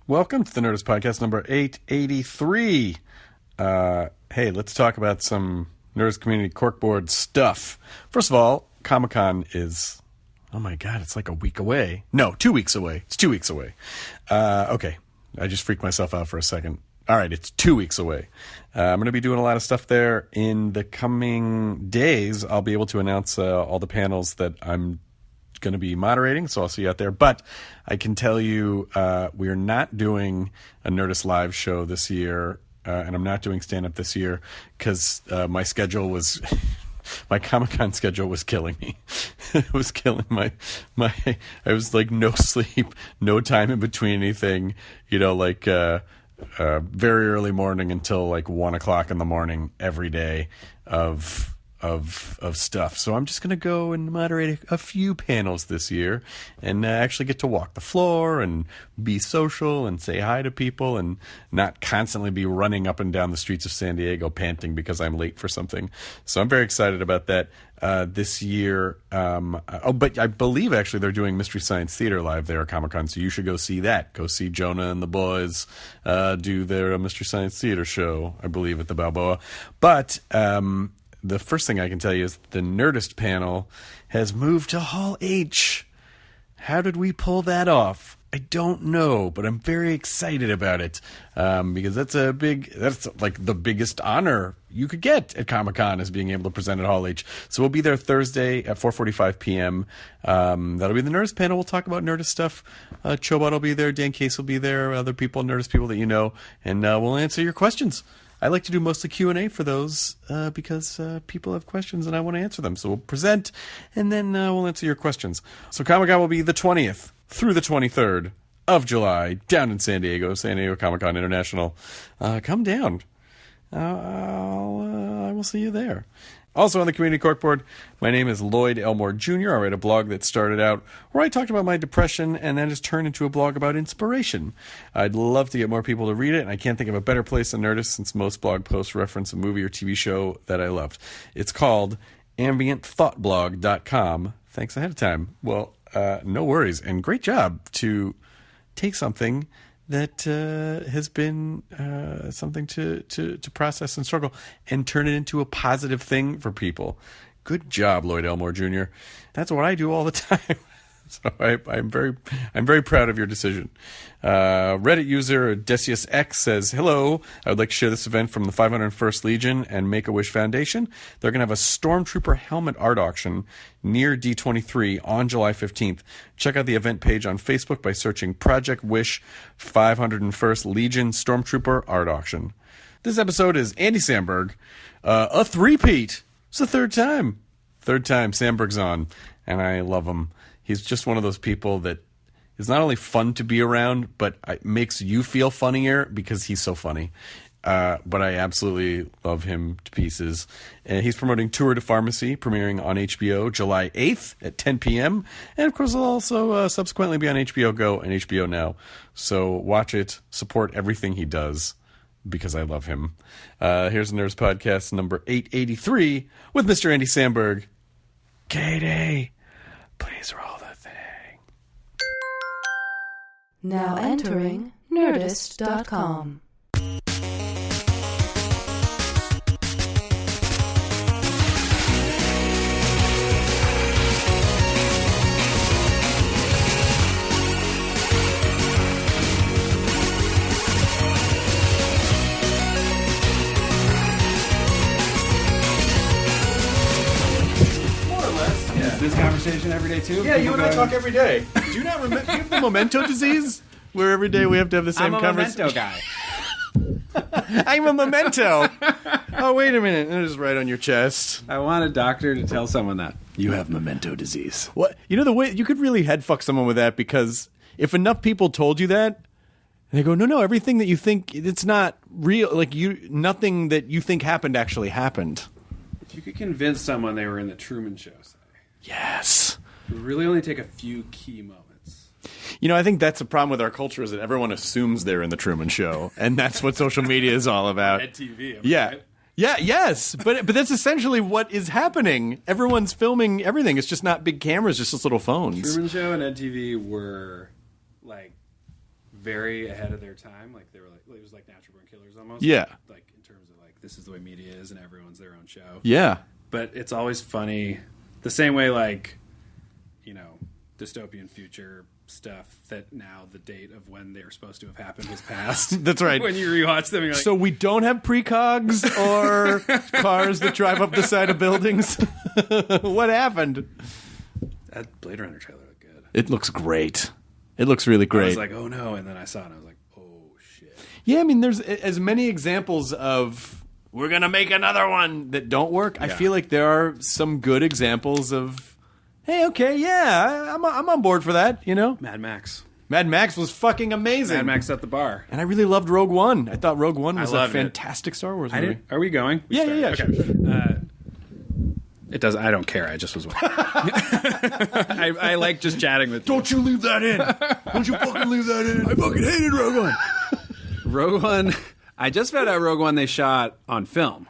Welcome to the Nerdist Podcast number 883. Hey, let's talk about some Nerdist community corkboard stuff. First of all, Comic-Con is, oh my God, it's like a week away. No, 2 weeks away. It's 2 weeks away. Okay, I just freaked myself out for a second. All right, it's 2 weeks away. I'm going to be doing a lot of stuff there in the coming days. I'll be able to announce all the panels that I'm going to be moderating, so I'll see you out there. But I can tell you we are not doing a Nerdist Live show this year, and I'm not doing stand-up this year because my schedule was... my Comic-Con schedule was killing me. It was killing my I was like no sleep, no time in between anything, you know, like very early morning until like 1 o'clock in the morning every day of stuff. So I'm just going to go and moderate a few panels this year and actually get to walk the floor and be social and say hi to people and not constantly be running up and down the streets of San Diego panting because I'm late for something. So I'm very excited about that this year. But I believe actually they're doing Mystery Science Theater live there at Comic-Con, so you should go see that. Go see Jonah and the boys do their Mystery Science Theater show, I believe, at the Balboa. But the first thing I can tell you is the Nerdist panel has moved to Hall H. How did we pull that off? I don't know, but I'm very excited about it because that's like the biggest honor you could get at Comic-Con is being able to present at Hall H. So we'll be there Thursday at 4:45 p.m. That'll be the Nerdist panel. We'll talk about Nerdist stuff. Chobot will be there. Dan Case will be there. Other people, Nerdist people that you know, and we'll answer your questions. I like to do mostly Q&A for those because people have questions and I want to answer them. So we'll present and then we'll answer your questions. So Comic-Con will be the 20th through the 23rd of July down in San Diego Comic-Con International. Come down. I will see you there. Also on the Community Corkboard, my name is Lloyd Elmore Jr. I write a blog that started out where I talked about my depression and then has turned into a blog about inspiration. I'd love to get more people to read it, and I can't think of a better place than Nerdist since most blog posts reference a movie or TV show that I loved. It's called AmbientThoughtBlog.com. Thanks ahead of time. Well, no worries, and great job to take something that has been something to process and struggle and turn it into a positive thing for people. Good job, Lloyd Elmore Jr. That's what I do all the time. So I'm very proud of your decision. Reddit user Decius X says, hello, I would like to share this event from the 501st Legion and Make-A-Wish Foundation. They're going to have a Stormtrooper helmet art auction near D23 on July 15th. Check out the event page on Facebook by searching Project Wish 501st Legion Stormtrooper art auction. This episode is Andy Samberg, a three-peat. It's the third time Samberg's on, and I love him. He's just one of those people that is not only fun to be around, but it makes you feel funnier because he's so funny. But I absolutely love him to pieces. He's promoting Tour de Pharmacy, premiering on HBO July 8th at 10 p.m. And, of course, it'll also subsequently be on HBO Go and HBO Now. So watch it, support everything he does, because I love him. Here's the Nerdist Podcast number 883 with Mr. Andy Samberg. Katie, please roll the thing. Now entering Nerdist.com. This conversation every day too? Yeah, you and I talk every day. Do you not remember? Do you have the memento disease? Where every day we have to have the same conversation. I'm a memento guy. I'm a memento. Oh, wait a minute. It is right on your chest. I want a doctor to tell someone that. You have memento disease. What? You know, the way you could really head fuck someone with that, because if enough people told you that, they go, no, everything that you think, it's not real. Like, nothing that you think happened actually happened. If you could convince someone they were in the Truman Show, say. Yes. It would really only take a few key moments. You know, I think that's the problem with our culture is that everyone assumes they're in the Truman Show, and that's what social media is all about. Ed TV. Yeah. Right? Yeah, yes, but that's essentially what is happening. Everyone's filming everything. It's just not big cameras, just little phones. Truman Show and Ed TV were, like, very ahead of their time. Like they were like it was like Natural Born Killers almost. Yeah. Like in terms of like this is the way media is and everyone's their own show. Yeah. But it's always funny the same way like dystopian future stuff that now the date of when they were supposed to have happened has passed. That's right. When you rewatch them, you're like, So we don't have precogs or cars that drive up the side of buildings. What happened? that Blade Runner trailer looked good. It looks great. It looks really great. I was like, oh no, and then I saw it and I was like, oh shit. Yeah, I mean, there's as many examples of we're gonna make another one that don't work. I feel like there are some good examples of, hey, okay, yeah, I'm on board for that. Mad Max. Mad Max was fucking amazing. Mad Max at the bar. And I really loved Rogue One. I thought Rogue One was a loved it. fantastic Star Wars movie. Are we going? Yeah. Okay. It does. I don't care. I just was wondering. I like just chatting with you. Don't you leave that in. Don't you fucking leave that in. I fucking hated Rogue One. Rogue One. I just found out Rogue One they shot on film.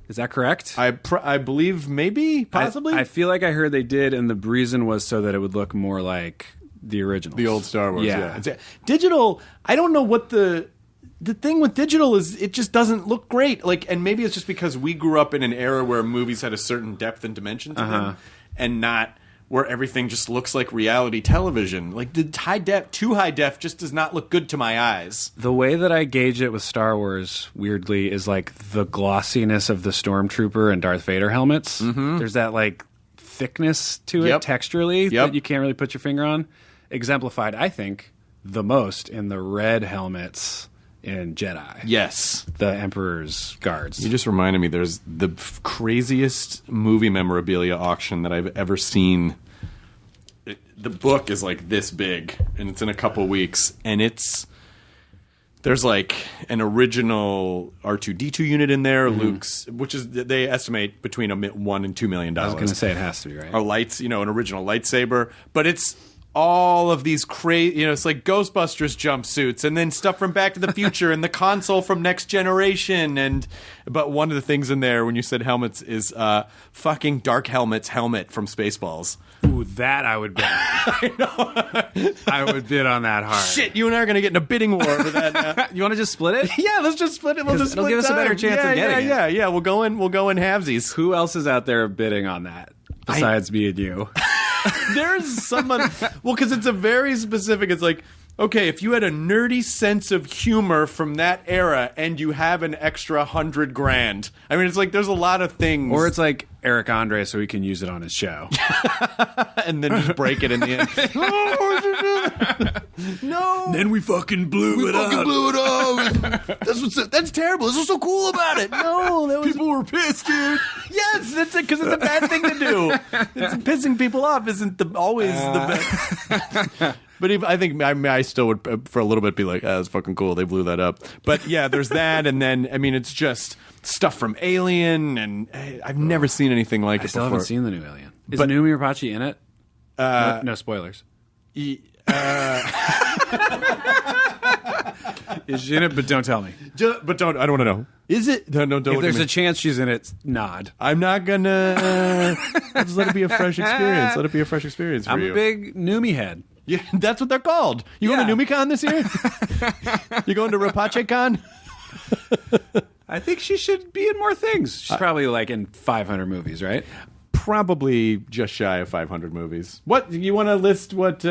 Is that correct? I believe maybe, possibly. I feel like I heard they did, and the reason was so that it would look more like the originals. The old Star Wars, Yeah. Digital, I don't know what the thing with digital is, it just doesn't look great. Like, and maybe it's just because we grew up in an era where movies had a certain depth and dimension to them, and not where everything just looks like reality television. Like, the too high def just does not look good to my eyes. The way that I gauge it with Star Wars, weirdly, is like the glossiness of the Stormtrooper and Darth Vader helmets. Mm-hmm. There's that like thickness to it texturally that you can't really put your finger on. Exemplified, I think, the most in the red helmets in Jedi. Yes. The Emperor's guards. You just reminded me, there's the craziest movie memorabilia auction that I've ever seen. The book is like this big, and it's in a couple weeks, and there's like an original R2-D2 unit in there, Luke's, which is, they estimate between $1 and $2 million. I was going to say it has to be, right? Or lights, an original lightsaber, but it's all of these crazy, it's like Ghostbusters jumpsuits, and then stuff from Back to the Future, and the console from Next Generation, but one of the things in there when you said helmets is fucking Dark Helmet's helmet from Spaceballs. Ooh, that I would bet. I know. I would bid on that hard. Shit, you and I are going to get in a bidding war for that now. You want to just split it? Yeah, let's just split it. We'll just it'll split give us a better time. chance of getting it. Yeah. We'll go in halvesies. Who else is out there bidding on that besides me and you? There's someone, because it's a very specific, it's like, okay, if you had a nerdy sense of humor from that era and you have an extra $100,000. I mean, it's like there's a lot of things. Or it's like Eric Andre so he can use it on his show. And then just break it in the end. No. Then we fucking blew it up. That's terrible. This was so cool about it. No, People were pissed, dude. Yes, that's it, because it's a bad thing to do. Pissing people off isn't always the best. But I think I still would, for a little bit, be like, that's fucking cool. They blew that up. But yeah, there's that. And then, I mean, it's just stuff from Alien. And I've never seen anything like it I still before. haven't seen the new Alien. Is Numi Rapace in it? No spoilers. Is she in it? But don't tell me. But I don't want to know. Is it? No, don't. If there's a chance she's in it, nod. I'm not gonna. Just let it be a fresh experience. Let it be a fresh experience for you. I'm a big Numi head. Yeah, that's what they're called. You going to NumiCon this year? You going to RapaceCon? I think she should be in more things. She's probably like in 500 movies, right? Probably just shy of 500 movies. What you want to list? What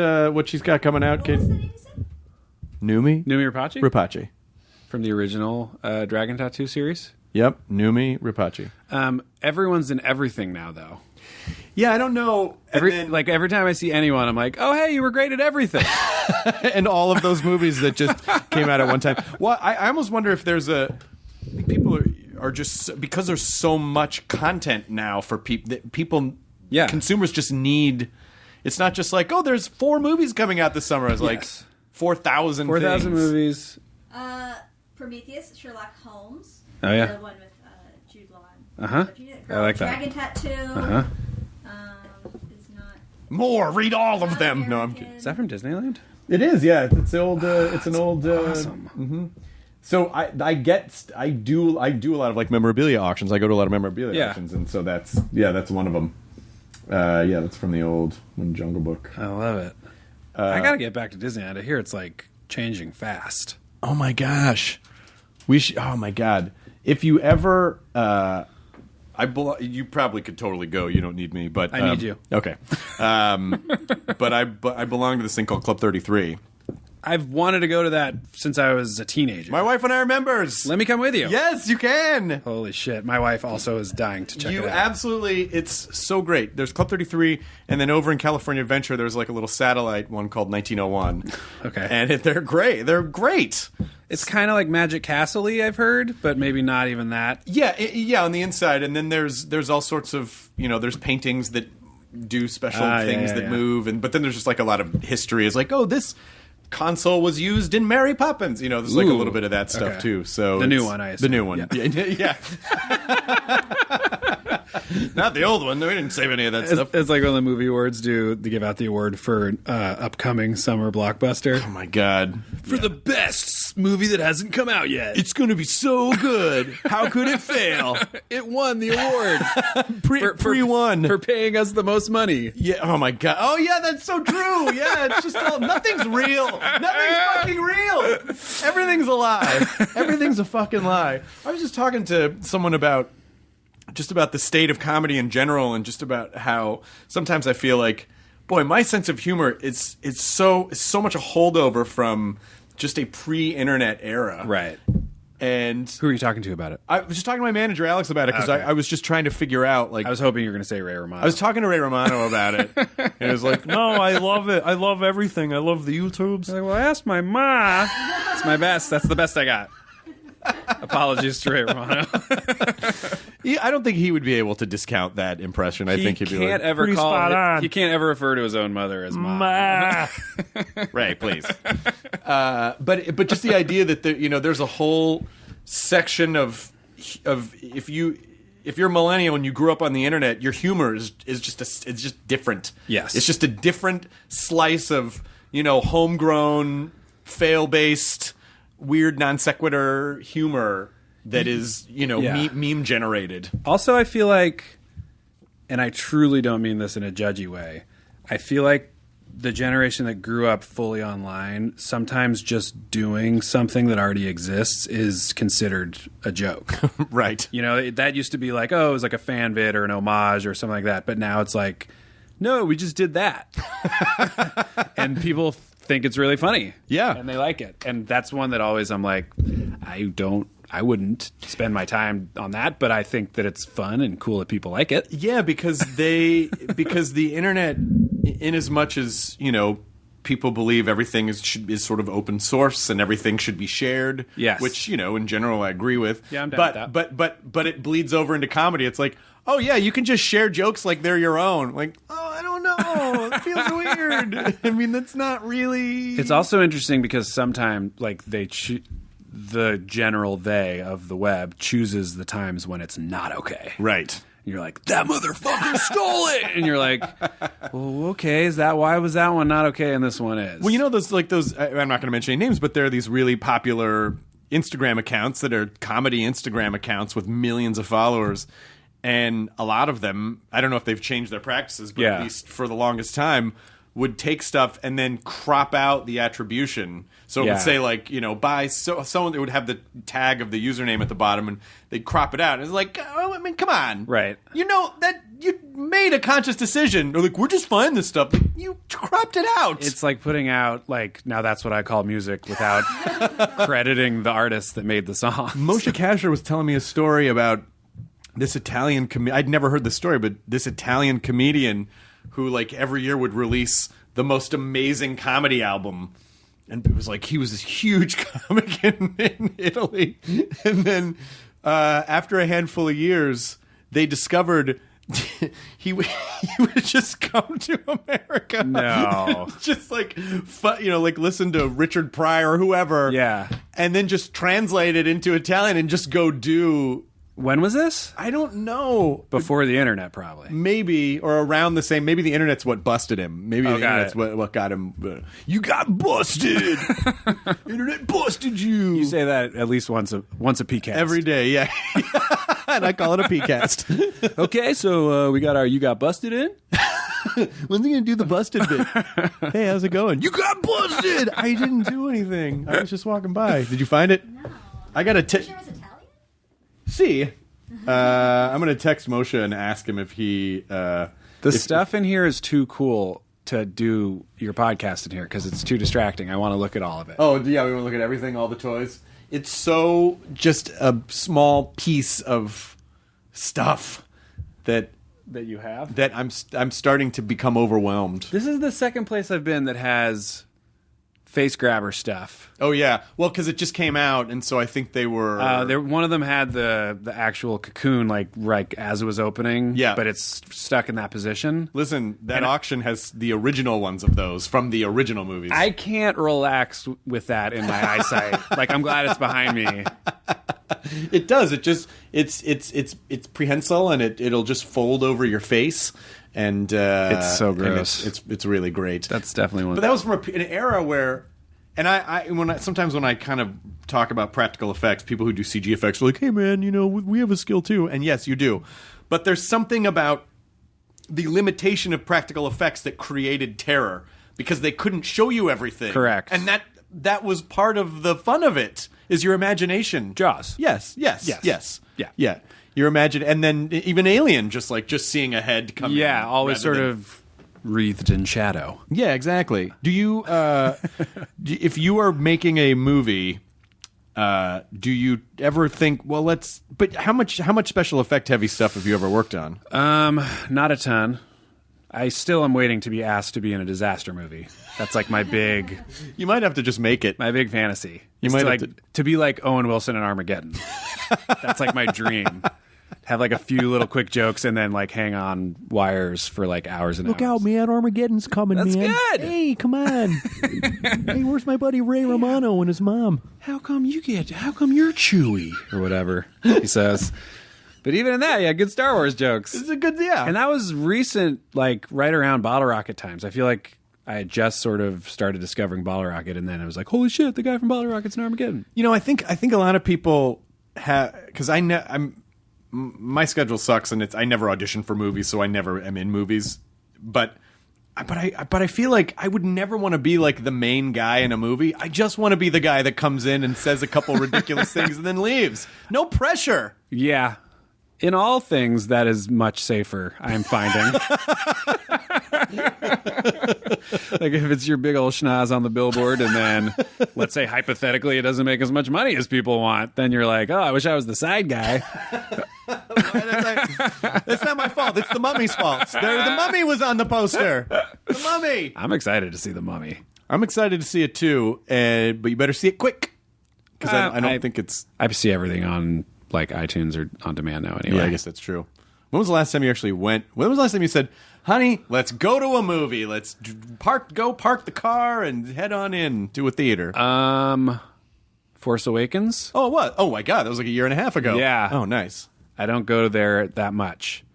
she's got coming out? What was the name you said? Numi Rapace? Rapace From the original Dragon Tattoo series. Yep, Numi Rapace. Everyone's in everything now, though. Yeah, I don't know. Every time I see anyone, I'm like, oh, hey, you were great at everything. And all of those movies that just came out at one time. Well, I almost wonder if there's people are just, because there's so much content now for people, consumers just need, it's not just like, oh, there's 4 movies coming out this summer. It's like 4,000 4,000 movies. Prometheus, Sherlock Holmes. Oh, yeah. The one with Jude Law. Uh-huh. I like that. Dragon Tattoo. Uh-huh. Is not... More. Read all of them. No, I'm kidding. Is that from Disneyland? It is, yeah. It's old. It's an old. Awesome. Mm-hmm. So I do a lot of like memorabilia auctions. I go to a lot of memorabilia auctions, and so that's one of them. That's from the old Jungle Book. I love it. I gotta get back to Disneyland. I hear it's like changing fast. Oh my gosh. Oh my God. If you ever, you probably could totally go. You don't need me, but I need you. Okay. But I belong to this thing called Club 33. I've wanted to go to that since I was a teenager. My wife and I are members. Let me come with you. Yes, you can. Holy shit. My wife also is dying to check it out. Absolutely. It's so great. There's Club 33, and then over in California Adventure, there's like a little satellite one called 1901. Okay. And they're great. They're great. It's kind of like Magic Castle-y, I've heard, but maybe not even that. Yeah, on the inside. And then there's all sorts of, there's paintings that do special things that move. But then there's just like a lot of history. It's like, oh, this console was used in Mary Poppins. There's like a little bit of that stuff too. So the new one, I assume. The new one. Yeah. Not the old one. No, we didn't save any of that stuff. It's like when the movie awards they give out the award for upcoming summer blockbuster. Oh my God. For the best movie that hasn't come out yet. It's going to be so good. How could it fail? It won the award. Pre-won. For paying us the most money. Yeah. Oh my God. Oh yeah, that's so true. Yeah, it's just nothing's real. Nothing's fucking real. Everything's a lie. Everything's a fucking lie. I was just talking to someone about the state of comedy in general, and just about how sometimes I feel like, boy, my sense of humor is so much a holdover from just a pre-internet era. Right. And who are you talking to about it? I was just talking to my manager Alex about it, because I was just trying to figure out, like, I was hoping you were going to say Ray Romano. I was talking to Ray Romano about it, and it was like, no, I love it. I love everything. I love the YouTubes. Like, well, I asked my ma. It's my best. That's the best I got. Apologies to Ray Romano. I don't think he would be able to discount that impression. I think he'd be like, pretty spot on. He can't ever refer to his own mother as ma. Ray, please. But just the idea that there's a whole section of if you're a millennial and you grew up on the internet, your humor is just different. Yes, it's just a different slice of homegrown, fail-based, weird non sequitur humor that is meme generated. Also, I feel like, and I truly don't mean this in a judgy way, I feel like the generation that grew up fully online, sometimes just doing something that already exists is considered a joke. Right. That used to be like, oh, it was like a fan bit or an homage or something like that. But now it's like, no, we just did that. And people think it's really funny. Yeah. And they like it. And that's one that always I'm like, I wouldn't spend my time on that, but I think that it's fun and cool that people like it. Yeah, because the internet, in as much as, people believe everything is sort of open source and everything should be shared. Yes. Which, in general I agree with. Yeah, I'm down with that. But it bleeds over into comedy. It's like, oh yeah, you can just share jokes like they're your own. Like, oh, I don't know. It feels weird. I mean, that's not really... It's also interesting because sometimes, like, the general they of the web chooses the times when it's not okay. Right. And you're like, that motherfucker stole it! And you're like, well, okay, why was that one not okay and this one is? Well, those I'm not going to mention any names, but there are these really popular Instagram accounts that are comedy Instagram accounts with millions of followers. And a lot of them, I don't know if they've changed their practices, but at least for the longest time, would take stuff and then crop out the attribution. So it would say, like, by someone, it would have the tag of the username at the bottom, and they'd crop it out. And it's like, oh, I mean, come on. Right. That you made a conscious decision. They're like, we're just finding this stuff. Like, you cropped it out. It's like putting out, like, now that's what I call music without crediting the artist that made the song. Moshe Kasher was telling me a story about this Italian I'd never heard this story, but this Italian comedian who, like, every year would release the most amazing comedy album. And it was like, he was this huge comic in Italy. And then after a handful of years, they discovered he would just come to America. No. Just like, like listen to Richard Pryor or whoever. Yeah. And then just translate it into Italian and just go do... When was this? I don't know. Before the internet, probably. Maybe, or around the same. Maybe the internet's what busted him. Maybe the internet's what got him. You got busted. Internet busted you. You say that at least once a PCast. Every day, yeah. And I call it a PCast. Okay, so we got our You Got Busted in. When's he gonna do the busted bit? Hey, how's it going? You got busted. I didn't do anything. I was just walking by. Did you find it? No. I got a You sure it was Italian? See. I'm gonna text Moshe and ask him if he. The stuff in here is too cool to do your podcast in here because it's too distracting. I want to look at all of it. Oh yeah, we want to look at everything, all the toys. It's so just a small piece of stuff that you have? that I'm starting to become overwhelmed. This is the second place I've been that has face grabber stuff. Oh yeah, well because it just came out, and so I think they were. One of them had the actual cocoon like as it was opening. Yeah, but it's stuck in that position. Listen, that auction has the original ones of those from the original movies. I can't relax with that in my eyesight. Like I'm glad it's behind me. It does. It just it's prehensile, and it'll just fold over your face. And it's so gross. It's really great. That's definitely one. But that was from an era where, and sometimes when I kind of talk about practical effects, people who do CG effects are like, "Hey man, we have a skill too." And yes, you do. But there's something about the limitation of practical effects that created terror because they couldn't show you everything. Correct. And that was part of the fun of it. Is your imagination. Jaws. Yes. Yeah. Your and then even Alien, just seeing a head come in. Yeah, always sort of wreathed in shadow. Yeah, exactly. Do you, if you are making a movie, do you ever think, but how much special effect heavy stuff have you ever worked on? Not a ton. I still am waiting to be asked to be in a disaster movie. That's like my big... You might have to just make it. My big fantasy. You might have to be like Owen Wilson in Armageddon. That's like my dream. Have like a few little quick jokes and then like hang on wires for like hours and hours. Look out, man. Armageddon's coming, That's man. Good. Hey, come on. Hey, where's my buddy Ray Romano and his mom? How come you're Chewy? Or whatever he says. But even in that, yeah, good Star Wars jokes. It's a good, yeah. And that was recent, like right around Bottle Rocket times. I feel like I had just sort of started discovering Bottle Rocket, and then I was like, holy shit, the guy from Bottle Rocket's in Armageddon. I think a lot of people have, because my schedule sucks, and I never audition for movies, so I never am in movies. But I feel like I would never want to be like the main guy in a movie. I just want to be the guy that comes in and says a couple ridiculous things and then leaves. No pressure. Yeah. In all things, that is much safer, I'm finding. Like if it's your big old schnoz on the billboard and then, let's say hypothetically, it doesn't make as much money as people want, then you're like, oh, I wish I was the side guy. It's not my fault. It's the Mummy's fault. The Mummy was on the poster. The Mummy. I'm excited to see the Mummy. I'm excited to see it too, but you better see it quick. Because I don't think it's... I see everything on... like iTunes or on demand now anyway. Yeah, I guess that's true. When was the last time you actually went? When was the last time you said, honey, let's go to a movie. Let's park the car and head on in to a theater. Force Awakens? Oh, what? Oh my God, that was like a year and a half ago. Yeah. Oh, nice. I don't go there that much.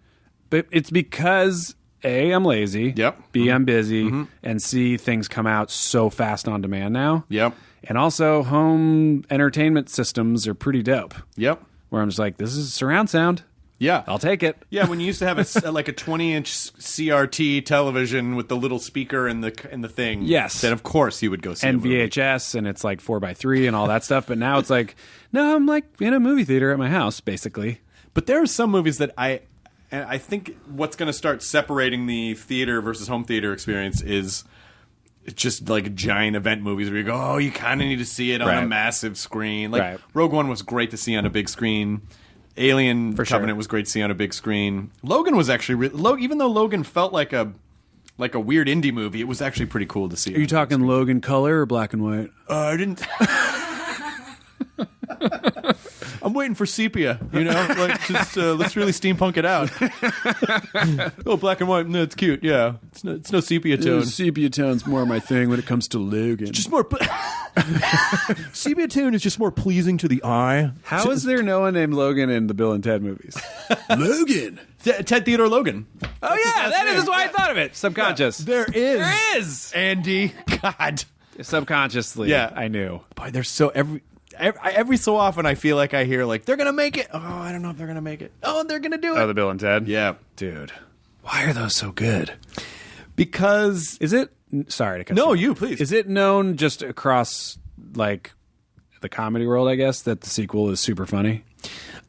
But it's because A, I'm lazy. Yep. B, I'm busy. Mm-hmm. And C, things come out so fast on demand now. Yep. And also home entertainment systems are pretty dope. Yep. Where I'm just like, this is surround sound. Yeah. I'll take it. Yeah, when you used to have like a 20-inch CRT television with the little speaker and the thing. Yes. Then, of course, you would go see and a movie. VHS, and it's like 4x3 and all that stuff. But now it's like, no, I'm like in a movie theater at my house, basically. But there are some movies that I think what's going to start separating the theater versus home theater experience is it's just like giant event movies where you go, oh, you kind of need to see it on a massive screen. Like Rogue One was great to see on a big screen. Alien Covenant was great to see on a big screen. Logan was actually even though Logan felt like a weird indie movie, it was actually pretty cool to see. Are you talking Logan color or black and white? I didn't. I'm waiting for sepia, like just let's really steampunk it out. Oh, black and white, no, it's cute, yeah. It's no sepia tone. Sepia tone's more my thing when it comes to Logan. It's just more sepia tone is just more pleasing to the eye. How is there no one named Logan in the Bill and Ted movies? Logan. Ted Theodore Logan. Oh yeah, that is why I thought of it. Subconscious. There is. Andy. God. Subconsciously. Yeah, I knew. Boy, there's so every so often I feel like I hear like they're gonna make it. Oh, I don't know if they're gonna make it. Oh, they're gonna do it. Oh, the Bill and Ted. Yeah, dude. Why are those so good? Because Is it? Sorry to cut No, off. you, please. Is it known just across like the comedy world? I guess that the sequel is super funny.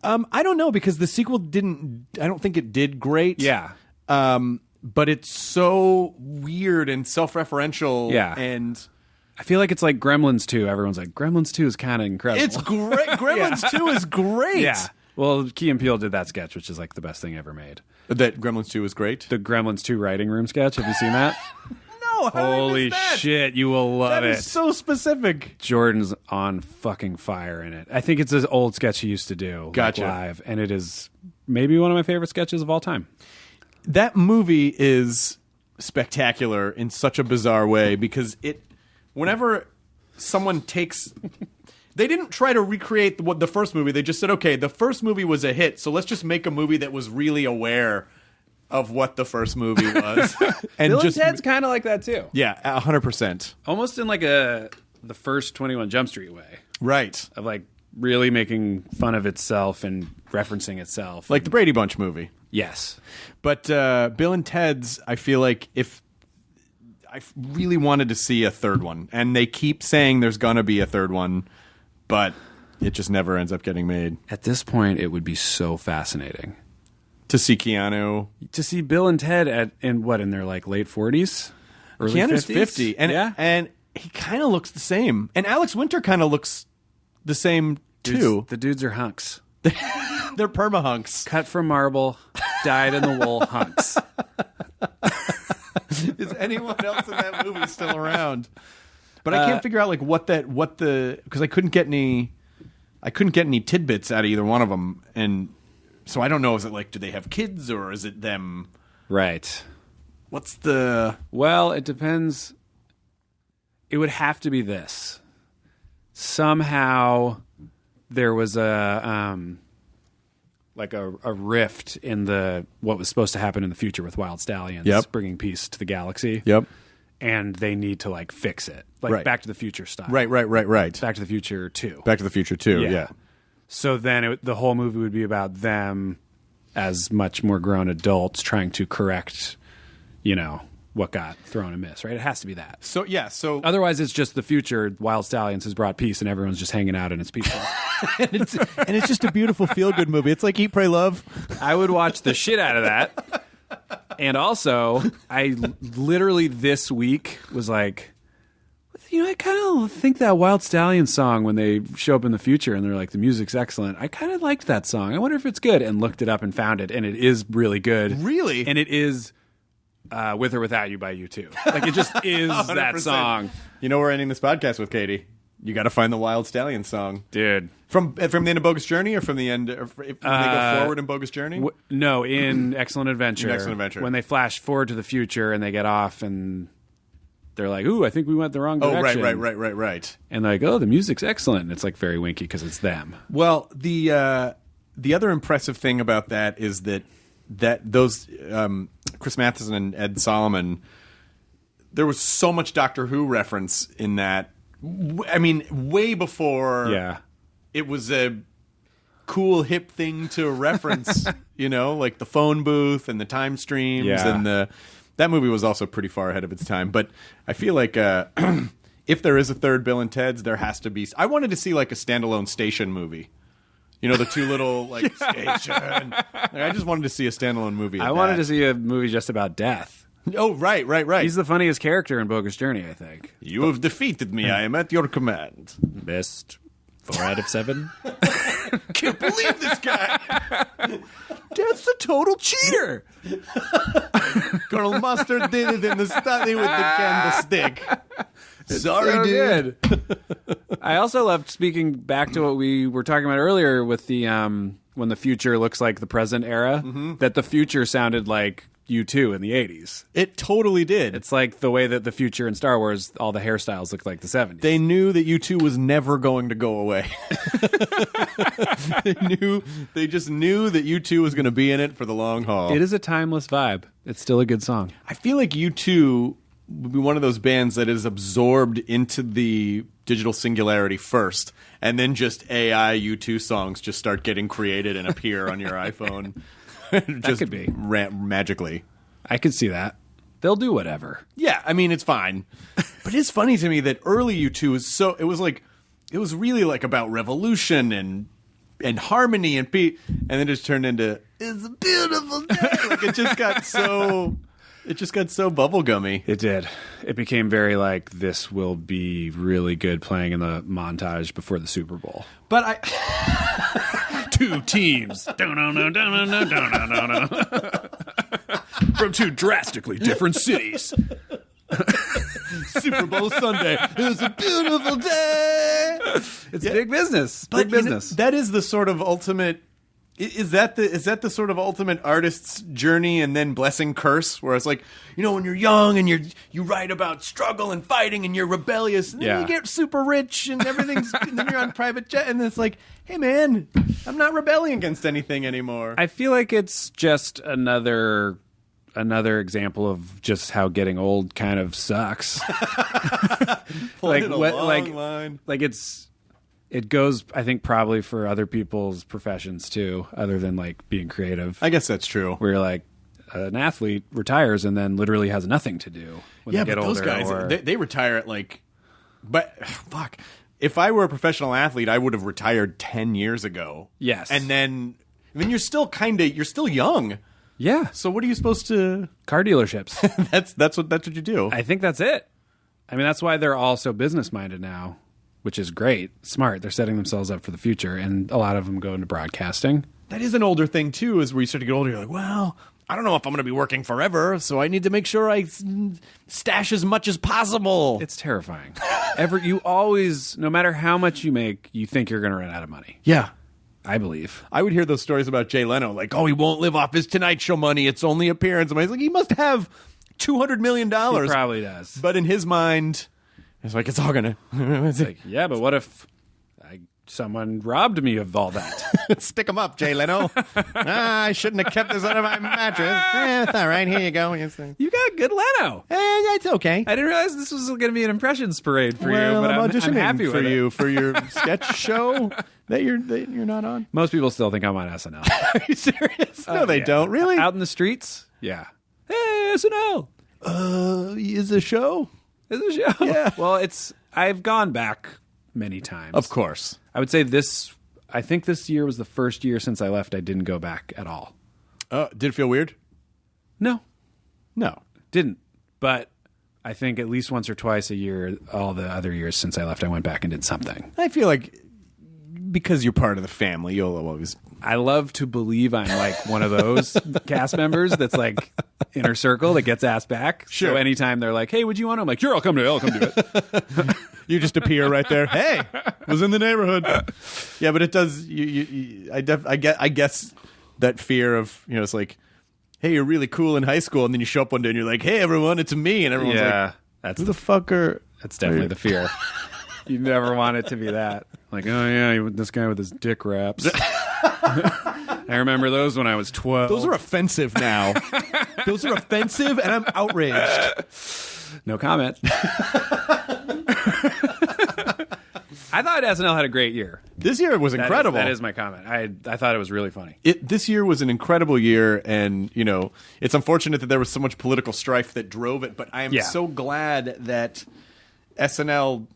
I don't know, because the sequel didn't. I don't think it did great. Yeah. But it's so weird and self-referential. Yeah. And I feel like it's like Gremlins 2. Everyone's like, Gremlins 2 is kind of incredible. it's great. Gremlins 2 is great. Yeah. Well, Key and Peele did that sketch, which is like the best thing ever made. That Gremlins 2 is great. The Gremlins 2 writing room sketch. Have you seen that? No, how did I Holy miss that? shit, you will love That it. is so specific. Jordan's on fucking fire in it. I think it's an old sketch he used to do Gotcha. live, and it is maybe one of my favorite sketches of all time. That movie is spectacular in such a bizarre way, because whenever someone takes they didn't try to recreate the first movie. They just said, okay, the first movie was a hit, so let's just make a movie that was really aware of what the first movie was. And Bill just and Ted's kind of like that too. Yeah, 100%. Almost in like the first 21 Jump Street way Right. of like really making fun of itself and referencing itself. Like the Brady Bunch movie. Yes. But Bill and Ted's, I feel like I really wanted to see a third one, and they keep saying there's gonna be a third one, but it just never ends up getting made. At this point, it would be so fascinating To see Keanu. to see Bill and Ted in their like late 40s, early Keanu's 50s? 50, and he kind of looks the same, and Alex Winter kind of looks the same too. The dudes are hunks. They're perma-hunks. Cut from marble, dyed in the wool hunks. Is anyone else in that movie still around? But I can't figure out like because I couldn't get any tidbits out of either one of them, and so I don't know. Is it like, do they have kids, or is it them? Right. What's the? Well, it depends. It would have to be this. Somehow there was a rift in what was supposed to happen in the future with Wild Stallions, Yep. bringing peace to the galaxy. Yep. And they need to like fix it, like Right. Back to the Future style. Right. Back to the Future 2. Back to the Future 2. Yeah. So then the whole movie would be about them as much more grown adults trying to correct, what got thrown amiss, right? It has to be that. So Otherwise, it's just the future. Wild Stallions has brought peace, and everyone's just hanging out, and it's peaceful. and it's just a beautiful feel good movie. It's like Eat, Pray, Love. I would watch the shit out of that. And also, I literally this week was like, I kind of think that Wild Stallion song when they show up in the future and they're like, the music's excellent. I kind of liked that song. I wonder if it's good. And looked it up and found it, and it is really good. Really? And it is With or Without You by U2. Like, it just is that 100%. song. You know, we're ending this podcast with Katie. You got to find the Wild Stallion song. Dude. From the end of Bogus Journey, or from the end, or when they go forward in Bogus Journey? No, in Excellent Adventure. In Excellent Adventure. When they flash forward to the future and they get off and they're like, ooh, I think we went the wrong direction. Right. And they're like, oh, the music's excellent. And it's like very winky because it's them. Well, the other impressive thing about that is that those Chris Matheson and Ed Solomon, there was so much Doctor Who reference in that. I mean, way before it was a cool, hip thing to reference, like the phone booth and the time streams. Yeah. And that movie was also pretty far ahead of its time. But I feel like if there is a third Bill and Ted's, there has to be. I wanted to see like a standalone station movie. The two little like station. Like, I just wanted to see a standalone movie. I wanted to see a movie just about death. Oh, right. He's the funniest character in Bogus Journey, I think. You have defeated me. I am at your command. Best 4 out of 7. Can't believe this guy. Death's a total cheater. Colonel Mustard did it in the study with the candlestick. Sorry, So dude. good. I also loved, speaking back to what we were talking about earlier with the when the future looks like the present era, that the future sounded like U2 in the 80s. It totally did. It's like the way that the future in Star Wars, all the hairstyles look like the 70s. They knew that U2 was never going to go away. They just knew that U2 was going to be in it for the long haul. It is a timeless vibe. It's still a good song. I feel like U2 would be one of those bands that is absorbed into the digital singularity first, and then just AI U2 songs just start getting created and appear on your iPhone. That could be. magically. I could see that. They'll do whatever. Yeah, I mean, it's fine. But it's funny to me that early U2 is so... It was really like about revolution and harmony and peace, and then it just turned into "It's a beautiful day." Like it just got so bubblegummy. It did. It became very like, this will be really good playing in the montage before the Super Bowl. But I Two teams from two drastically different cities. Super Bowl Sunday. It's a beautiful day. It's big business. But Big business. That is the sort of ultimate. Is that the sort of ultimate artist's journey and then blessing curse? Where it's like, when you're young and you write about struggle and fighting and you're rebellious, and then you get super rich and everything's, and then you're on private jet, and it's like, hey man, I'm not rebelling against anything anymore. I feel like it's just another example of just how getting old kind of sucks. Line. Like it goes, I think, probably for other people's professions too, other than like being creative. I guess that's true. Where you're like, an athlete retires and then literally has nothing to do when they get but those older. guys, they retire at like, but fuck. If I were a professional athlete, I would have retired 10 years ago. Yes. And then, you're still young. Yeah. So what are you supposed to? Car dealerships. That's what you do. I think that's it. I mean, that's why they're all so business minded now, which is great. Smart. They're setting themselves up for the future, and a lot of them go into broadcasting. That is an older thing too. Is where you start to get older, you're like, well, I don't know if I'm going to be working forever, so I need to make sure I stash as much as possible. It's terrifying. You always, no matter how much you make, you think you're going to run out of money. Yeah. I believe. I would hear those stories about Jay Leno, like, oh, he won't live off his Tonight Show money. It's only appearance. And I was like, he must have $200 million. He probably does. But in his mind, it's like, it's all going to... It's like, yeah, but what if someone robbed me of all that? Stick him up, Jay Leno. I shouldn't have kept this under my mattress. It's all right. Here you go. You got good Leno. It's okay. I didn't realize this was going to be an impressions parade for you, but I'm I'm auditioning happy for with you it. for your sketch show that you're not on. Most people still think I'm on SNL. Are you serious? No, they don't. Really? Out in the streets? Yeah. Hey, SNL. Is a show? It's a show. Yeah. Well, I've gone back many times. Of course. I would say I think this year was the first year since I left I didn't go back at all. Did it feel weird? No. No. Didn't. But I think at least once or twice a year, all the other years since I left, I went back and did something. I feel like because you're part of the family, you'll always... I love to believe I'm like one of those cast members that's like inner circle that gets asked back. Sure. So anytime they're like, hey, would you want to? I'm like, sure, I'll come to it. You just appear right there. Hey, was in the neighborhood. Yeah, but it does. I guess that fear of it's like, hey, you're really cool in high school, and then you show up one day and you're like, hey, everyone, it's me, and everyone's like, who the fuck are? That's definitely the fear. You never want it to be that. Like, oh yeah, this guy with his dick raps. I remember those when I was 12. Those are offensive now. Those are offensive, and I'm outraged. No comment. I thought SNL had a great year. This year was incredible. That is my comment. I thought it was really funny. This year was an incredible year, and it's unfortunate that there was so much political strife that drove it. But I am so glad that SNL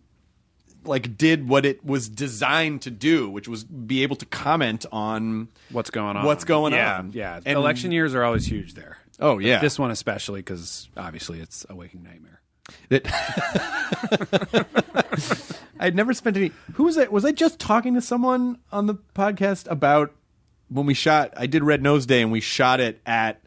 did what it was designed to do, which was be able to comment on what's going on. Yeah. And election years are always huge there. Oh yeah, this one especially because obviously it's a waking nightmare. I'd never spent any. Who was that? Was I just talking to someone on the podcast about when we shot? I did Red Nose Day, and we shot it at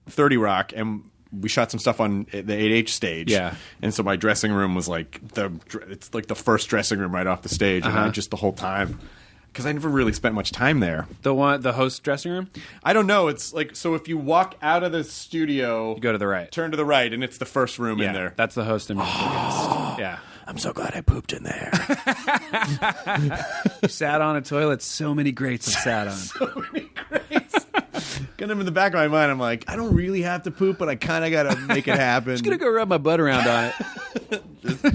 30 Rock, and we shot some stuff on the 8H stage. Yeah, and so my dressing room was it's like the first dressing room right off the stage, and I just the whole time. Because I never really spent much time there. The host dressing room? I don't know. It's like, so if you walk out of the studio... You go to the right. Turn to the right, and it's the first room in there. That's the host and musical guest. Yeah. I'm so glad I pooped in there. You sat on a toilet. So many greats have sat on. So many greats. Kind of in the back of my mind, I'm like, I don't really have to poop, but I kind of got to make it happen. Just going to go rub my butt around on it.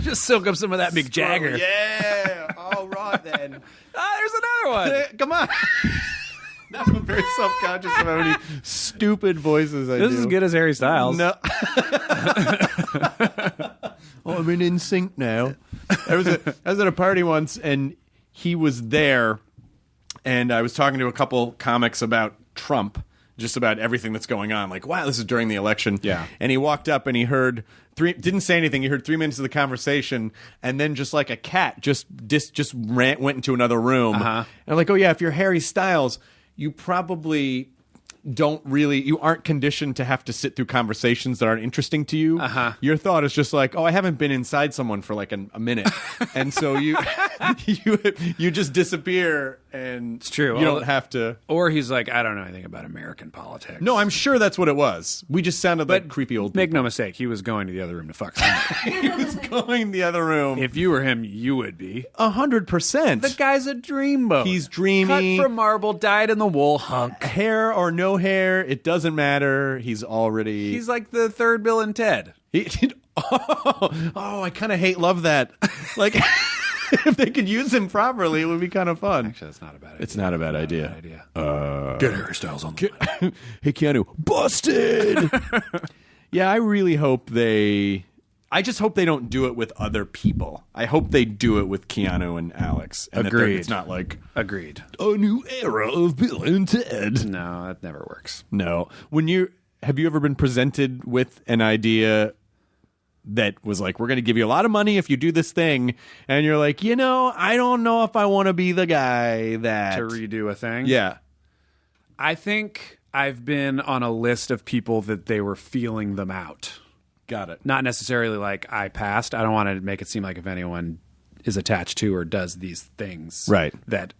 Just soak up some of that Mick Jagger. Yeah. All right, then. There's another one. Come on. Now I'm very self-conscious of how many stupid voices I do. This is as good as Harry Styles. No. I'm in sync now. I was at a party once, and he was there, and I was talking to a couple comics about Trump, just about everything that's going on. Like, wow, this is during the election. Yeah. And he walked up and he heard didn't say anything. He heard 3 minutes of the conversation, and then just like a cat, went into another room. And I'm like, oh yeah, if you're Harry Styles, you probably you aren't conditioned to have to sit through conversations that aren't interesting to you. Your thought is just like, oh, I haven't been inside someone for like a minute. And so you just disappear, and it's true. You don't have to. Or he's like, I don't know anything about American politics. No, I'm sure that's what it was. We just sounded like creepy old people. Make no mistake, he was going to the other room to fuck somebody. He was going to the other room. If you were him, you would be. 100%. The guy's a dreamboat. He's dreamy. Cut from marble, dyed in the wool hunk. Hair or no hair, it doesn't matter. He's like the third Bill and Ted. I kind of love that. Like, if they could use him properly, it would be kind of fun. Actually, that's not a bad idea. It's not a bad idea. Get Harry Styles on the line. Hey, Keanu, busted! Yeah, I really hope I just hope they don't do it with other people. I hope they do it with Keanu and Alex. And Agreed. It's not like Agreed. a new era of Bill and Ted. No, that never works. No. Have you ever been presented with an idea that was like, we're going to give you a lot of money if you do this thing, and you're like, I don't know if I want to be the guy that To redo a thing? Yeah. I think I've been on a list of people that they were feeling them out. Got it. Not necessarily like I passed. I don't want to make it seem like if anyone is attached to or does these things, right, that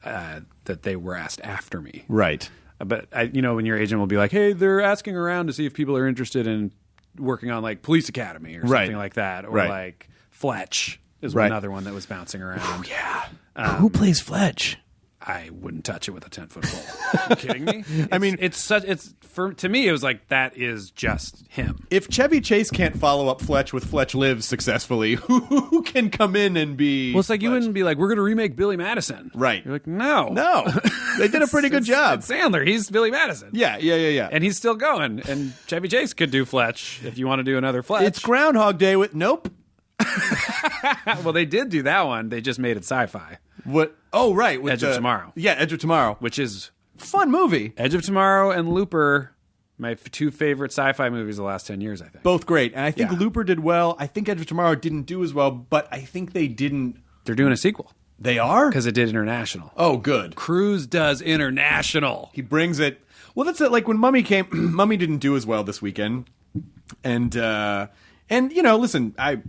they were asked after me. Right. But when your agent will be like, hey, they're asking around to see if people are interested in working on like Police Academy or something like that, or like Fletch is another one that was bouncing around. Oh yeah. Who plays Fletch? I wouldn't touch it with a 10-foot pole. Are you kidding me? To me, it was like, that is just him. If Chevy Chase can't follow up Fletch with Fletch Lives successfully, who can come in and be? Well, it's like Fletch? You wouldn't be like, we're going to remake Billy Madison. Right. You're like, no. They did a pretty good job. It's Sandler. He's Billy Madison. Yeah. And he's still going. And Chevy Chase could do Fletch if you want to do another Fletch. It's Groundhog Day with Nope. Well, they did do that one. They just made it sci-fi. What? Oh, right. With Edge of Tomorrow. Yeah, Edge of Tomorrow. Which is fun movie. Edge of Tomorrow and Looper, my two favorite sci-fi movies of the last 10 years, I think. Both great. And I think Looper did well. I think Edge of Tomorrow didn't do as well, but I think they didn't. They're doing a sequel. They are? Because it did international. Oh, good. Cruise does international. He brings it. Well, that's it. Like when Mummy came, Mummy didn't do as well this weekend. And listen, I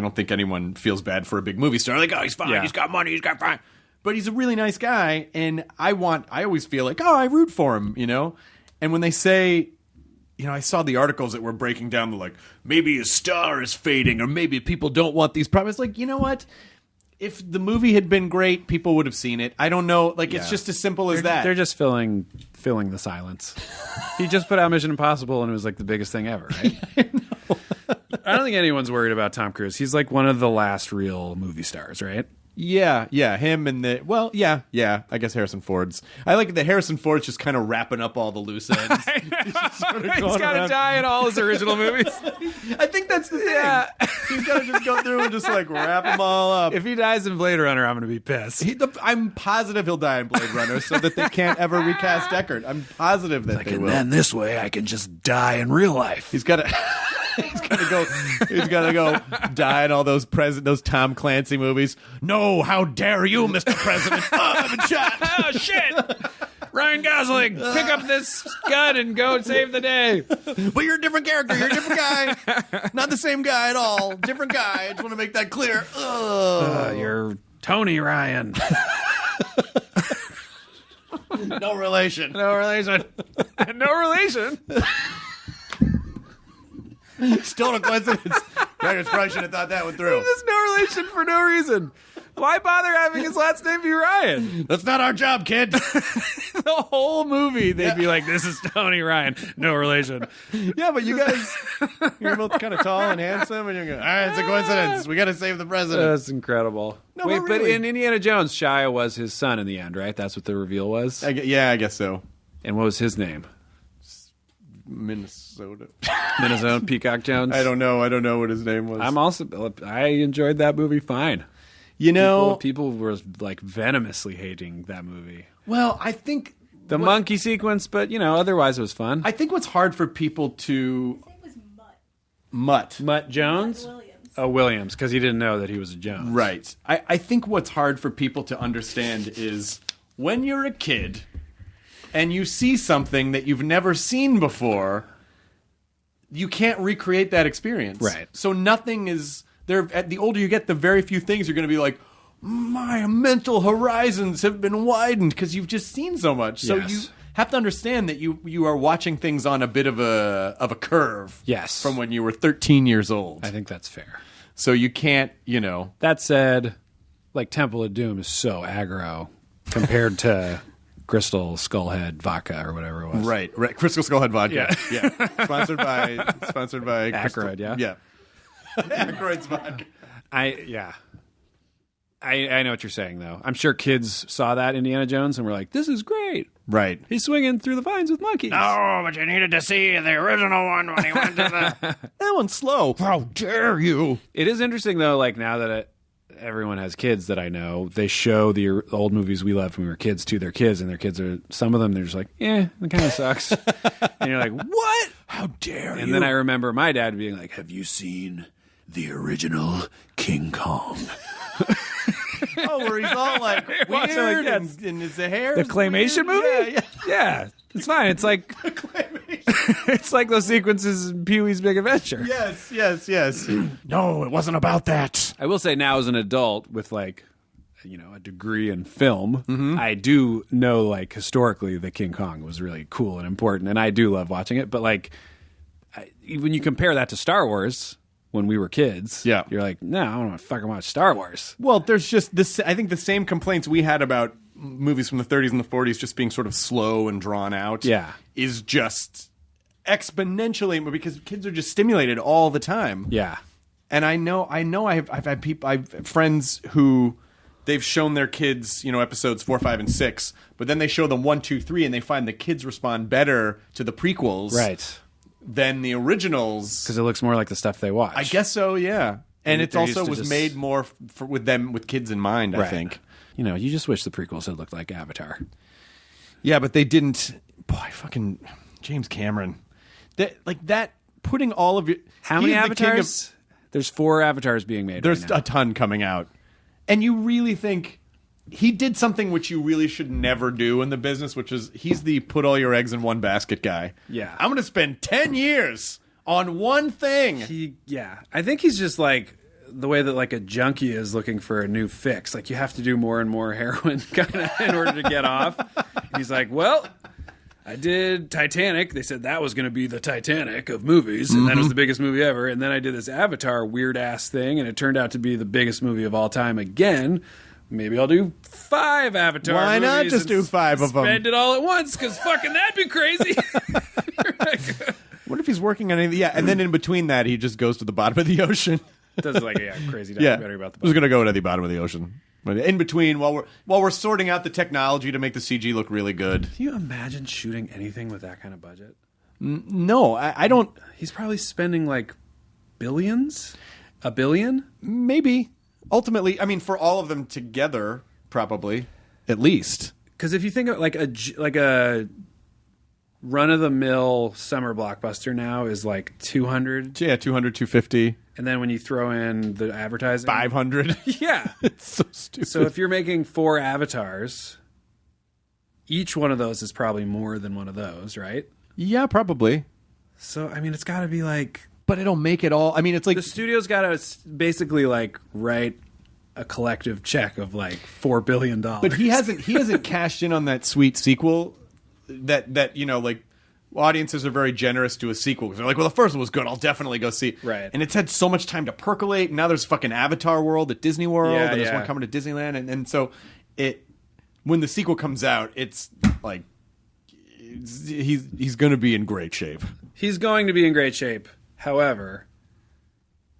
don't think anyone feels bad for a big movie star. Like, oh, he's fine. He's got money. He's got fine. But he's a really nice guy, and I always feel like, oh, I root for him, And when they say, I saw the articles that were breaking down the like, maybe his star is fading, or maybe people don't want these problems. Like, you know what? If the movie had been great, people would have seen it. I don't know. Like, it's just as simple as that. They're just filling the silence. He just put out Mission Impossible, and it was like the biggest thing ever, right? I don't think anyone's worried about Tom Cruise. He's like one of the last real movie stars, right? Yeah, him and I guess Harrison Ford's. I like that Harrison Ford's just kind of wrapping up all the loose ends. He's got to die in all his original movies. I think that's the thing. Yeah. He's got to just go through and just like wrap them all up. If he dies in Blade Runner, I'm going to be pissed. I'm positive he'll die in Blade Runner so that they can't ever recast Deckard. I'm positive that they will. And then this way I can just die in real life. He's got to... He's gotta go die in all those Tom Clancy movies. No, how dare you, Mr. President? Oh, I've been shot. Oh, shit. Ryan Gosling, pick up this gun and go save the day. But you're a different character. You're a different guy. Not the same guy at all. Different guy. I just want to make that clear. You're Tony Ryan. No relation. No relation. No relation. Still a coincidence. Writers probably should have thought that one through. There's no relation for no reason. Why bother having his last name be Ryan? That's not our job, kid. The whole movie, they'd be like, "This is Tony Ryan, no relation." Yeah, but you guys, you're both kind of tall and handsome, and you're going, all right, it's a coincidence. We got to save the president. That's incredible. No, Wait, but but really- in Indiana Jones, Shia was his son in the end, right? That's what the reveal was. I guess so. And what was his name? Minnesota. Minnesota Peacock Jones. I don't know what his name was. I enjoyed that movie fine. You know, People were like venomously hating that movie. well, I think The monkey sequence, but otherwise it was fun. I think what's hard for people to His name was Mutt. Mutt. Jones? Williams. Oh, Williams, because he didn't know that he was a Jones. Right. I think what's hard for people to understand is when you're a kid and you see something that you've never seen before, you can't recreate that experience. Right. So nothing is there. The older you get, the very few things you're going to be like, my mental horizons have been widened because you've just seen so much. So Yes. you have to understand that you are watching things on a bit of a curve. Yes. From when you were 13 years old. I think that's fair. So you can't, That said, like Temple of Doom is so aggro compared to Crystal Skullhead Vodka or whatever it was. Right. Crystal Skullhead Vodka. Yeah. Sponsored by Aykroyd, yeah? Yeah. Aykroyd's vodka. I know what you're saying, though. I'm sure kids saw that Indiana Jones and were like, this is great. Right. He's swinging through the vines with monkeys. Oh, but you needed to see the original one when he went to the... That one's slow. How dare you? It is interesting, though, like now that everyone has kids that I know, they show the old movies we loved when we were kids to their kids, and their kids are, some of them, they're just like, it kind of sucks. And you're like, what? How dare you? And then I remember my dad being like, have you seen the original King Kong? Oh, where he's all like weird Watching like, yeah, and his hair. The claymation movie? Yeah. It's fine. It's like it's like those sequences in Pee-wee's Big Adventure. Yes. No, it wasn't about that. I will say now as an adult with like a degree in film, I do know like historically that King Kong was really cool and important, and I do love watching it. But like when you compare that to Star Wars when we were kids, you're like, no, I don't want to fucking watch Star Wars. Well, there's just this. I think the same complaints we had about movies from the 30s and the 40s just being sort of slow and drawn out. Yeah. Is just exponentially because kids are just stimulated all the time. Yeah. And I know I've had people, I've friends who they've shown their kids, episodes 4, 5, and 6, but then they show them 1, 2, 3, and they find the kids respond better to the prequels, Right. than the originals. Because it looks more like the stuff they watch. I guess so, yeah. And it They're also used to was just- made more with kids in mind, I Right. think. You just wish the prequels had looked like Avatar. Yeah, but they didn't. Boy, fucking James Cameron. That putting all of your. How he many is the king of- Avatars? There's 4 Avatars being made There's right now. a ton coming out. And you really think he did something which you really should never do in the business, which is he's the put all your eggs in one basket guy. Yeah. I'm going to spend 10 years on one thing. I think he's just like the way that like a junkie is looking for a new fix. Like you have to do more and more heroin kind of in order to get off. And he's like, well, I did Titanic. They said that was going to be the Titanic of movies, and that was the biggest movie ever. And then I did this Avatar weird ass thing, and it turned out to be the biggest movie of all time again. Maybe I'll do 5 Avatar Why movies. not just and do 5 of them? Spend it all at once, because fucking that'd be crazy. What if he's working on anything? Yeah, and then in between that, he just goes to the bottom of the ocean. Does like a crazy Yeah, documentary about the I was going to go to the bottom of the ocean. But in between, while we're sorting out the technology to make the CG look really good. Can you imagine shooting anything with that kind of budget? No, I don't. He's probably spending like billions? A billion? Maybe. Ultimately, I mean, for all of them together, probably. At least. Because if you think of like a run-of-the-mill summer blockbuster now is like 200. Yeah, 200, 250. And then when you throw in the advertising. 500. Yeah. It's so stupid. So if you're making 4 avatars, each one of those is probably more than one of those, right? Yeah, probably. So, I mean, it's got to be like... But it'll make it all. I mean, it's like The studio's got to basically like write a collective check of like $4 billion. But he hasn't cashed in on that sweet sequel that like audiences are very generous to a sequel because they're like, well, the first one was good. I'll definitely go see. Right. And it's had so much time to percolate. And now there's fucking Avatar World at Disney World, and there's one coming to Disneyland, and so when the sequel comes out, it's like he's going to be in great shape. He's going to be in great shape. However,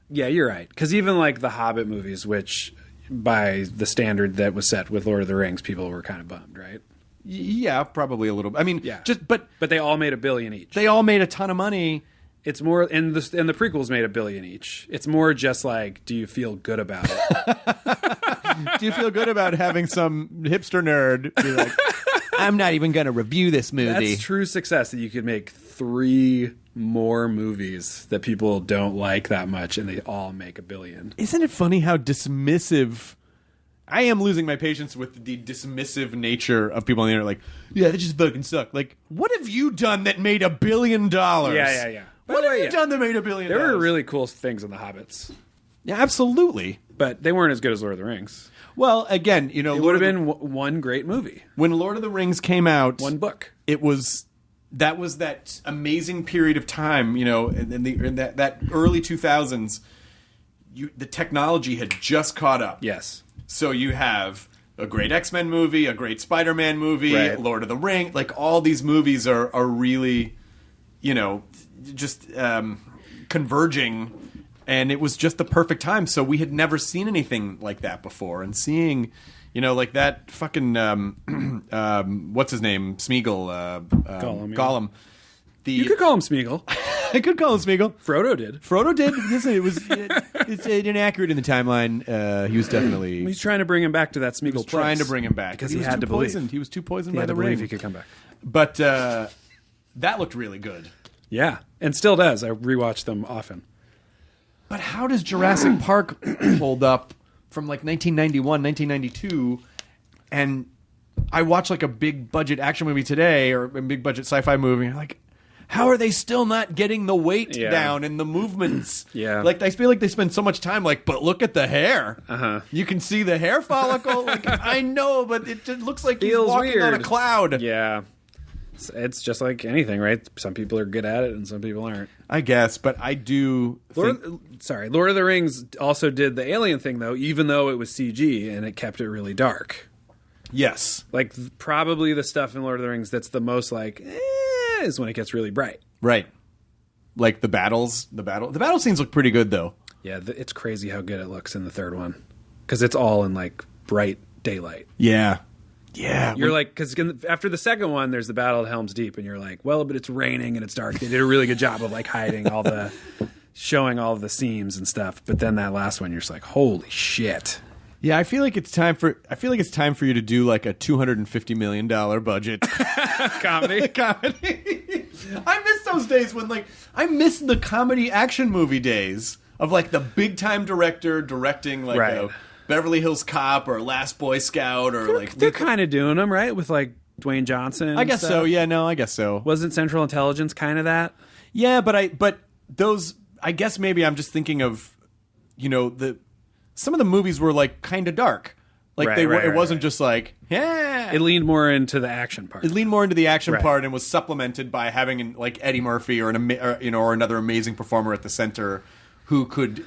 yeah, you're right. Because even like the Hobbit movies, which by the standard that was set with Lord of the Rings, people were kind of bummed, right? Yeah, probably a little bit. I mean, but they all made $1 billion each. They all made a ton of money. It's more, and the prequels made $1 billion each. It's more just like, do you feel good about it? Do you feel good about having some hipster nerd be like, I'm not even going to review this movie? That's true success, that you could make 3 more movies that people don't like that much, and they all make $1 billion. Isn't it funny how dismissive... I am losing my patience with the dismissive nature of people on the internet. Like, yeah, they just fucking suck. Like, what have you done that made $1 billion? Yeah. What have you done that made $1 billion? There were really cool things in the Hobbits. Yeah, absolutely. But they weren't as good as Lord of the Rings. Well, again, you know, it would have been one great movie. When Lord of the Rings came out, one book. It was that amazing period of time, you know, in that early 2000s. The technology had just caught up. Yes. So you have a great X-Men movie, a great Spider-Man movie, right. Lord of the Rings. Like, all these movies are really, you know, just converging. And it was just the perfect time. So we had never seen anything like that before. And seeing, you know, like that fucking, what's his name? Smeagol. Gollum. You could call him Smeagol. I could call him Smeagol. Frodo did. Listen, it's inaccurate in the timeline. He was definitely... He's trying to bring him back to that Smeagol place. Trying to bring him back. Because he had to believe. He was too poisoned by by the ring. ring. He could come back. But that looked really good. Yeah, and still does. I rewatch them often. But how does Jurassic Park hold up from like 1991, 1992, and I watch like a big budget action movie today or a big budget sci-fi movie, and I'm like, how are they still not getting the weight down and the movements? Yeah. Like, I feel like they spend so much time like, but look at the hair. Uh-huh. You can see the hair follicle. Like, I know, but it just looks like Feels he's walking weird. on a cloud. Yeah. It's just like anything, right? Some people are good at it and some people aren't. I guess, but I do Lord of the Rings also did the alien thing, though, even though it was CG, and it kept it really dark. Yes. Like, probably the stuff in Lord of the Rings that's the most like, is when it gets really bright. Right. Like the battle scenes look pretty good, though. Yeah, it's crazy how good it looks in the third one. Because it's all in, like, bright daylight. Yeah. Yeah. You're like, because after the second one, there's the battle at Helm's Deep, and you're like, well, but it's raining and it's dark. They did a really good job of, like, hiding showing all of the seams and stuff. But then that last one, you're just like, holy shit. Yeah, I feel like it's time for you to do like a $250 million budget comedy. I miss those days when I miss the comedy action movie days of like the big time director directing like a Beverly Hills Cop or Last Boy Scout or they're kind of doing them, right? With like Dwayne Johnson and I guess stuff. so. Yeah, no, I guess so. Wasn't Central Intelligence kind of that? Yeah, but those, I guess maybe I'm just thinking of, you know, some of the movies were like kind of dark. Like it wasn't just like, yeah. It leaned more into the action part. It leaned more into the action part and was supplemented by having like Eddie Murphy or another amazing performer at the center who could,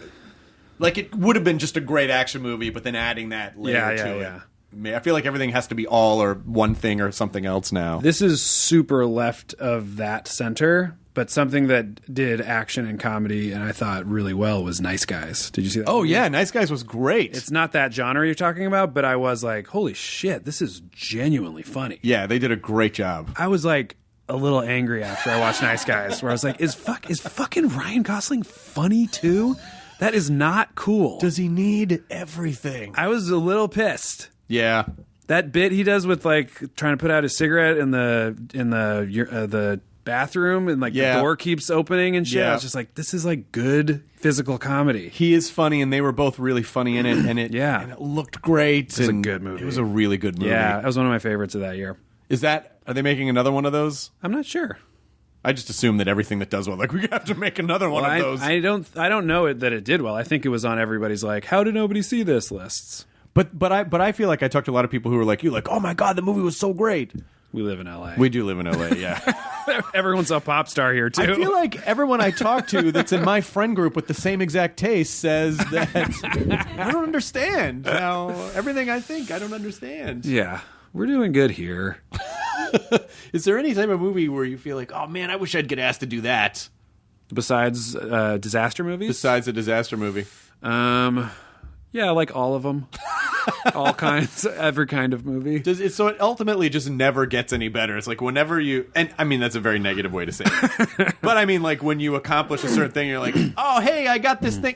like, it would have been just a great action movie, but then adding that layer to it. I feel like everything has to be all or one thing or something else now. This is super left of that center, but something that did action and comedy and I thought really well was Nice Guys. Did you see that? Oh, yeah. Nice Guys was great. It's not that genre you're talking about, but I was like, holy shit, this is genuinely funny. Yeah, they did a great job. I was like a little angry after I watched Nice Guys, where I was like, is fucking Ryan Gosling funny too? That is not cool. Does he need everything? I was a little pissed. Yeah. That bit he does with like trying to put out his cigarette in the bathroom and like the door keeps opening and shit. I was just like, this is like good physical comedy. He is funny, and they were both really funny in it, and it looked great. It was a good movie. It was a really good movie. Yeah, that was one of my favorites of that year. Are they making another one of those? I'm not sure. I just assume that everything that does well, like, we have to make another one of those. I don't know that it did well. I think it was on everybody's like, how did nobody see this lists. But I feel like I talked to a lot of people who were like you, like, oh my god, the movie was so great. We live in L.A. We do live in L.A., yeah. Everyone's a pop star here, too. I feel like everyone I talk to that's in my friend group with the same exact taste says that I don't understand. Now, everything I think, I don't understand. Yeah, we're doing good here. Is there any type of movie where you feel like, oh, man, I wish I'd get asked to do that? Besides disaster movies? Besides a disaster movie. Yeah, like all of them. All kinds, every kind of movie. So it ultimately just never gets any better. It's like whenever you, and I mean, that's a very negative way to say it. But I mean, like when you accomplish a certain thing, you're like, oh, hey, I got this thing.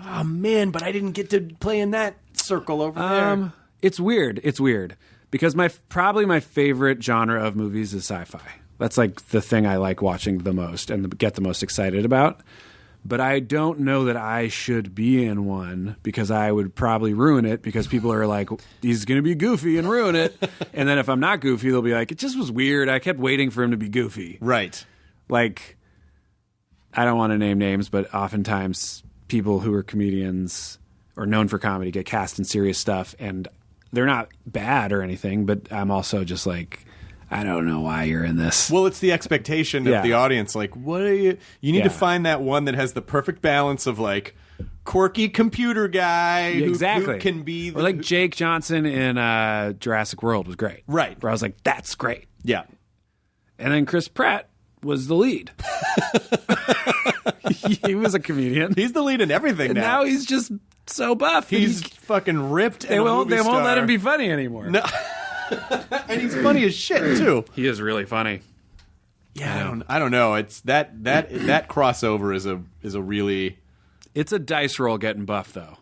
Oh, man, but I didn't get to play in that circle over there. It's weird. It's weird. Because probably my favorite genre of movies is sci-fi. That's like the thing I like watching the most and get the most excited about. But I don't know that I should be in one because I would probably ruin it because people are like, he's going to be goofy and ruin it. And then if I'm not goofy, they'll be like, it just was weird. I kept waiting for him to be goofy. Right. Like, I don't want to name names, but oftentimes people who are comedians or known for comedy get cast in serious stuff. And they're not bad or anything, but I'm also just like, I don't know why you're in this. Well, it's the expectation of the audience. Like, what are you? You need to find that one that has the perfect balance of like quirky computer guy who can be. Or like Jake Johnson in Jurassic World was great. Right. Where I was like, that's great. Yeah. And then Chris Pratt was the lead. He was a comedian. He's the lead in everything and now he's just so buff. He's fucking ripped. They won't let him be funny anymore. No. And he's funny as shit too. He is really funny. Yeah, I don't know. It's that crossover is a really. It's a dice roll getting buff though.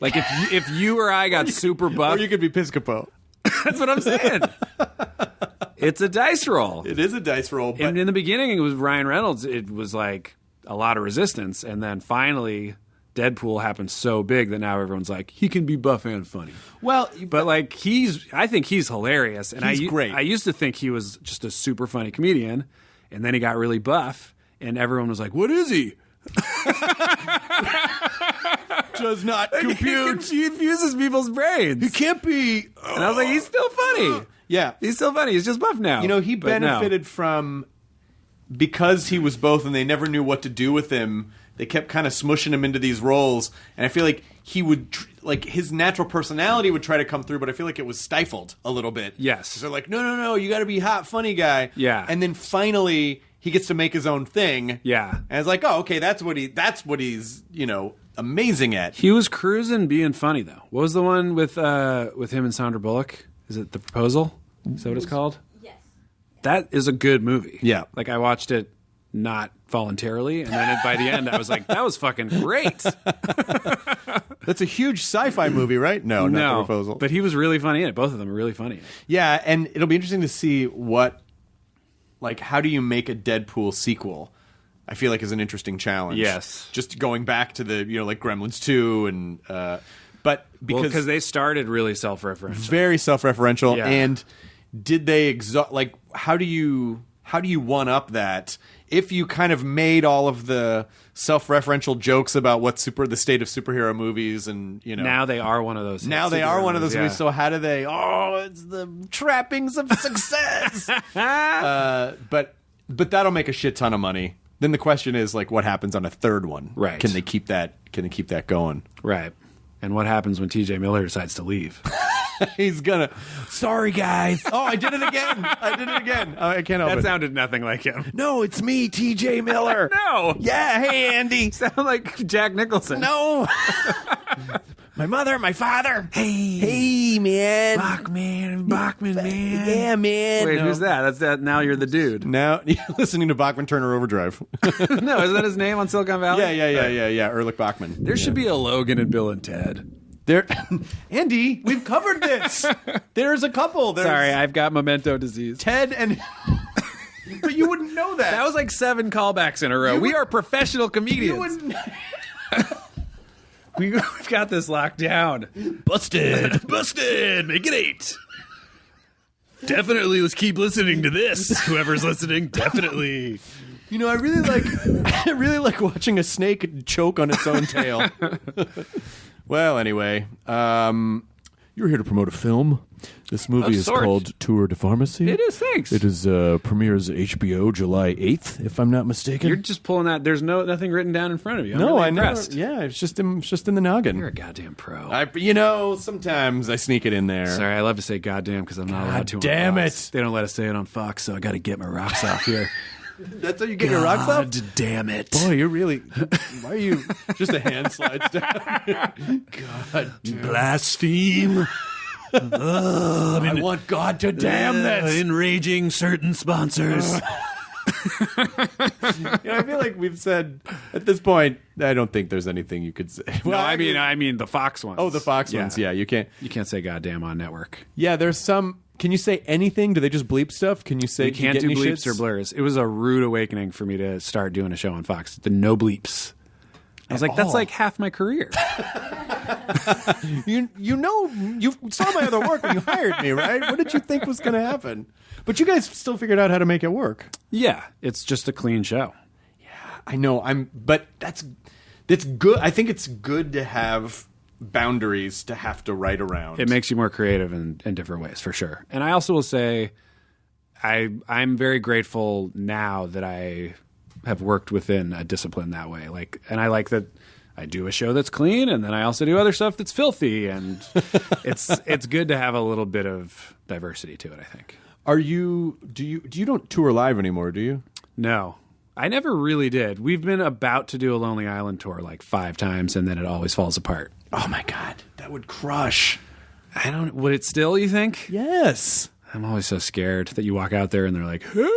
Like if you or I got super buff, or you could be Piscopo. That's what I'm saying. It's a dice roll. It is a dice roll. But and in the beginning, it was Ryan Reynolds. It was like a lot of resistance, and then finally. Deadpool happened so big that now everyone's like, he can be buff and funny. Well, but like I think he's hilarious. And he's great. I used to think he was just a super funny comedian, and then he got really buff, and everyone was like, what is he? Does not compute. He confuses people's brains. He can't be. And I was like, he's still funny. Yeah. He's still funny. He's just buff now. You know, he benefited from, because he was both and they never knew what to do with him, they kept kind of smushing him into these roles, and I feel like he would, like, his natural personality would try to come through, but I feel like it was stifled a little bit. Yes. So they're like, no, you got to be hot, funny guy. Yeah. And then finally, he gets to make his own thing. Yeah. And it's like, oh, okay, that's what he's, amazing at. He was cruising being funny, though. What was the one with him and Sandra Bullock? Is it The Proposal? Is that what it's called? Yes. That is a good movie. Yeah. Like, I watched it not voluntarily, and then by the end I was like, that was fucking great. That's a huge sci-fi movie, right? No, not The Proposal. But he was really funny in it. Both of them are really funny in it. Yeah, and it'll be interesting to see how do you make a Deadpool sequel? I feel like is an interesting challenge. Yes. Just going back to the, like Gremlins 2 and but because they started really self-referential. Very self-referential. Yeah. And did they how do you one up that if you kind of made all of the self-referential jokes about what the state of superhero movies and now they are one of those. Now they are one of those movies. So how do they? Oh, it's the trappings of success. But that'll make a shit ton of money. Then the question is what happens on a third one? Right? Can they keep that? Can they keep that going? Right. And what happens when T.J. Miller decides to leave? He's gonna. Sorry, guys. Oh, I did it again. I can't help it. That sounded nothing like him. No, it's me, T.J. Miller. No. Yeah. Hey, Andy. Sound like Jack Nicholson. No. My mother, my father. Hey, man. Bachman, man. Yeah, man. Wait, who's that? That's that. Now you're the dude. Now you're listening to Bachman Turner Overdrive. No, isn't that his name on Silicon Valley? Yeah. Erlich Bachman. There should be a Logan and Bill and Ted. Andy, we've covered this. There's a couple. Sorry, I've got memento disease. Ted and... But you wouldn't know that. That was like 7 callbacks in a row. We are professional comedians. You wouldn't... We've got this locked down. Busted. Make it 8. Definitely, let's keep listening to this. Whoever's listening, definitely. I really like watching a snake choke on its own tail. Well, anyway, you're here to promote a film. This movie Of is sorts. called Tour de Pharmacy. It is, thanks. It is premieres HBO July 8th, if I'm not mistaken. You're just pulling that. There's nothing written down in front of you. I'm no, really I never. impressed. Yeah, it's just in the noggin. You're a goddamn pro. Sometimes I sneak it in there. Sorry, I love to say goddamn because I'm not allowed to. on damn Fox. it. They don't let us say it on Fox, so I got to get my rocks off here. That's how you get your rocks off? God damn it. Boy, you're really... Why are you... Just a hand slides down. God damn. Blaspheme. I want God to damn this. Enraging certain sponsors. I feel like we've said at this point. I don't think there's anything you could say. No, I mean the Fox ones. Oh, the Fox ones. Yeah, you can't. You can't say goddamn on network. Yeah, there's some. Can you say anything? Do they just bleep stuff? Can you say You can't get do any bleeps shits? or blurs. It was a rude awakening for me to start doing a show on Fox. The no bleeps. I was like, that's like half my career. You saw my other work when you hired me, right? What did you think was going to happen? But you guys still figured out how to make it work. Yeah, it's just a clean show. I know. But that's good. I think it's good to have boundaries to have to write around. It makes you more creative in different ways, for sure. And I also will say, I'm very grateful now that I have worked within a discipline that way. And I like that I do a show that's clean, and then I also do other stuff that's filthy, and it's good to have a little bit of diversity to it, I think. You don't tour live anymore, do you? No. I never really did. We've been about to do a Lonely Island tour like 5 times, and then it always falls apart. Oh my God, that would crush. Would it still, you think? Yes. I'm always so scared that you walk out there and they're like, who?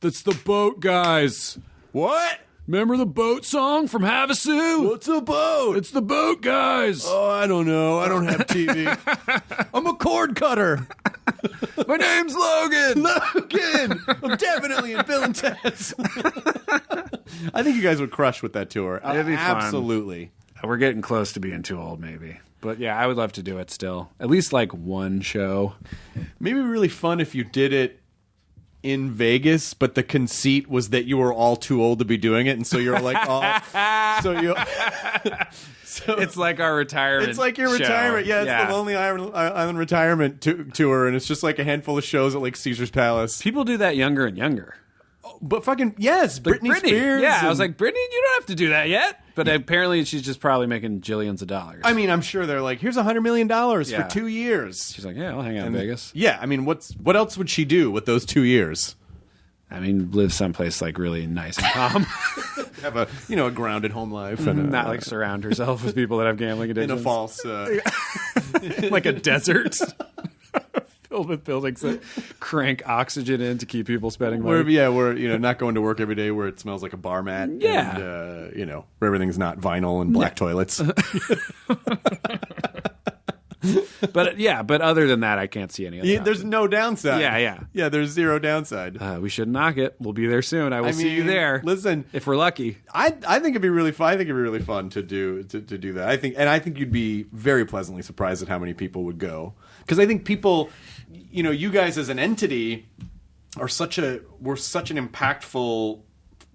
That's the boat guys. What? Remember the boat song from Havasu? What's a boat? It's the boat guys. Oh, I don't know. I don't have TV. I'm a cord cutter. My name's Logan. Logan. I'm definitely in Bill and Ted's. I think you guys would crush with that tour. It'd be fun. Absolutely. We're getting close to being too old, maybe. But yeah, I would love to do it still. At least like one show. Maybe really fun if you did it in Vegas, but the conceit was that you were all too old to be doing it, and so you're like, so It's like our retirement. It's like your show. retirement. Yeah, it's the Lonely Island retirement tour, and it's just like a handful of shows at like Caesar's Palace. People do that younger and younger. But fucking yes, Like Britney Spears. Yeah, I was like, Britney, you don't have to do that yet. But apparently, she's just probably making jillions of dollars. I mean, I'm sure they're like, here's $100 million Yeah. for 2 years. She's like, yeah, I'll hang out in Vegas. Yeah, I mean, what else would she do with those 2 years? I mean, live someplace like really nice and calm. Have a a grounded home life and Not like surround herself with people that have gambling in addictions. a false. Like a desert filled with buildings that crank oxygen in to keep people spending money. We're not going to work every day where it smells like a bar mat. Yeah. And, where everything's not vinyl and black toilets. But other than that, I can't see any other There's option. no downside. Yeah. There's zero downside. We should knock it. We'll be there soon. I will see you there. Listen, if we're lucky. I think it'd be really fun. I think it'd be really fun to do that. I think you'd be very pleasantly surprised at how many people would go, because I think people, you guys as an entity were such an impactful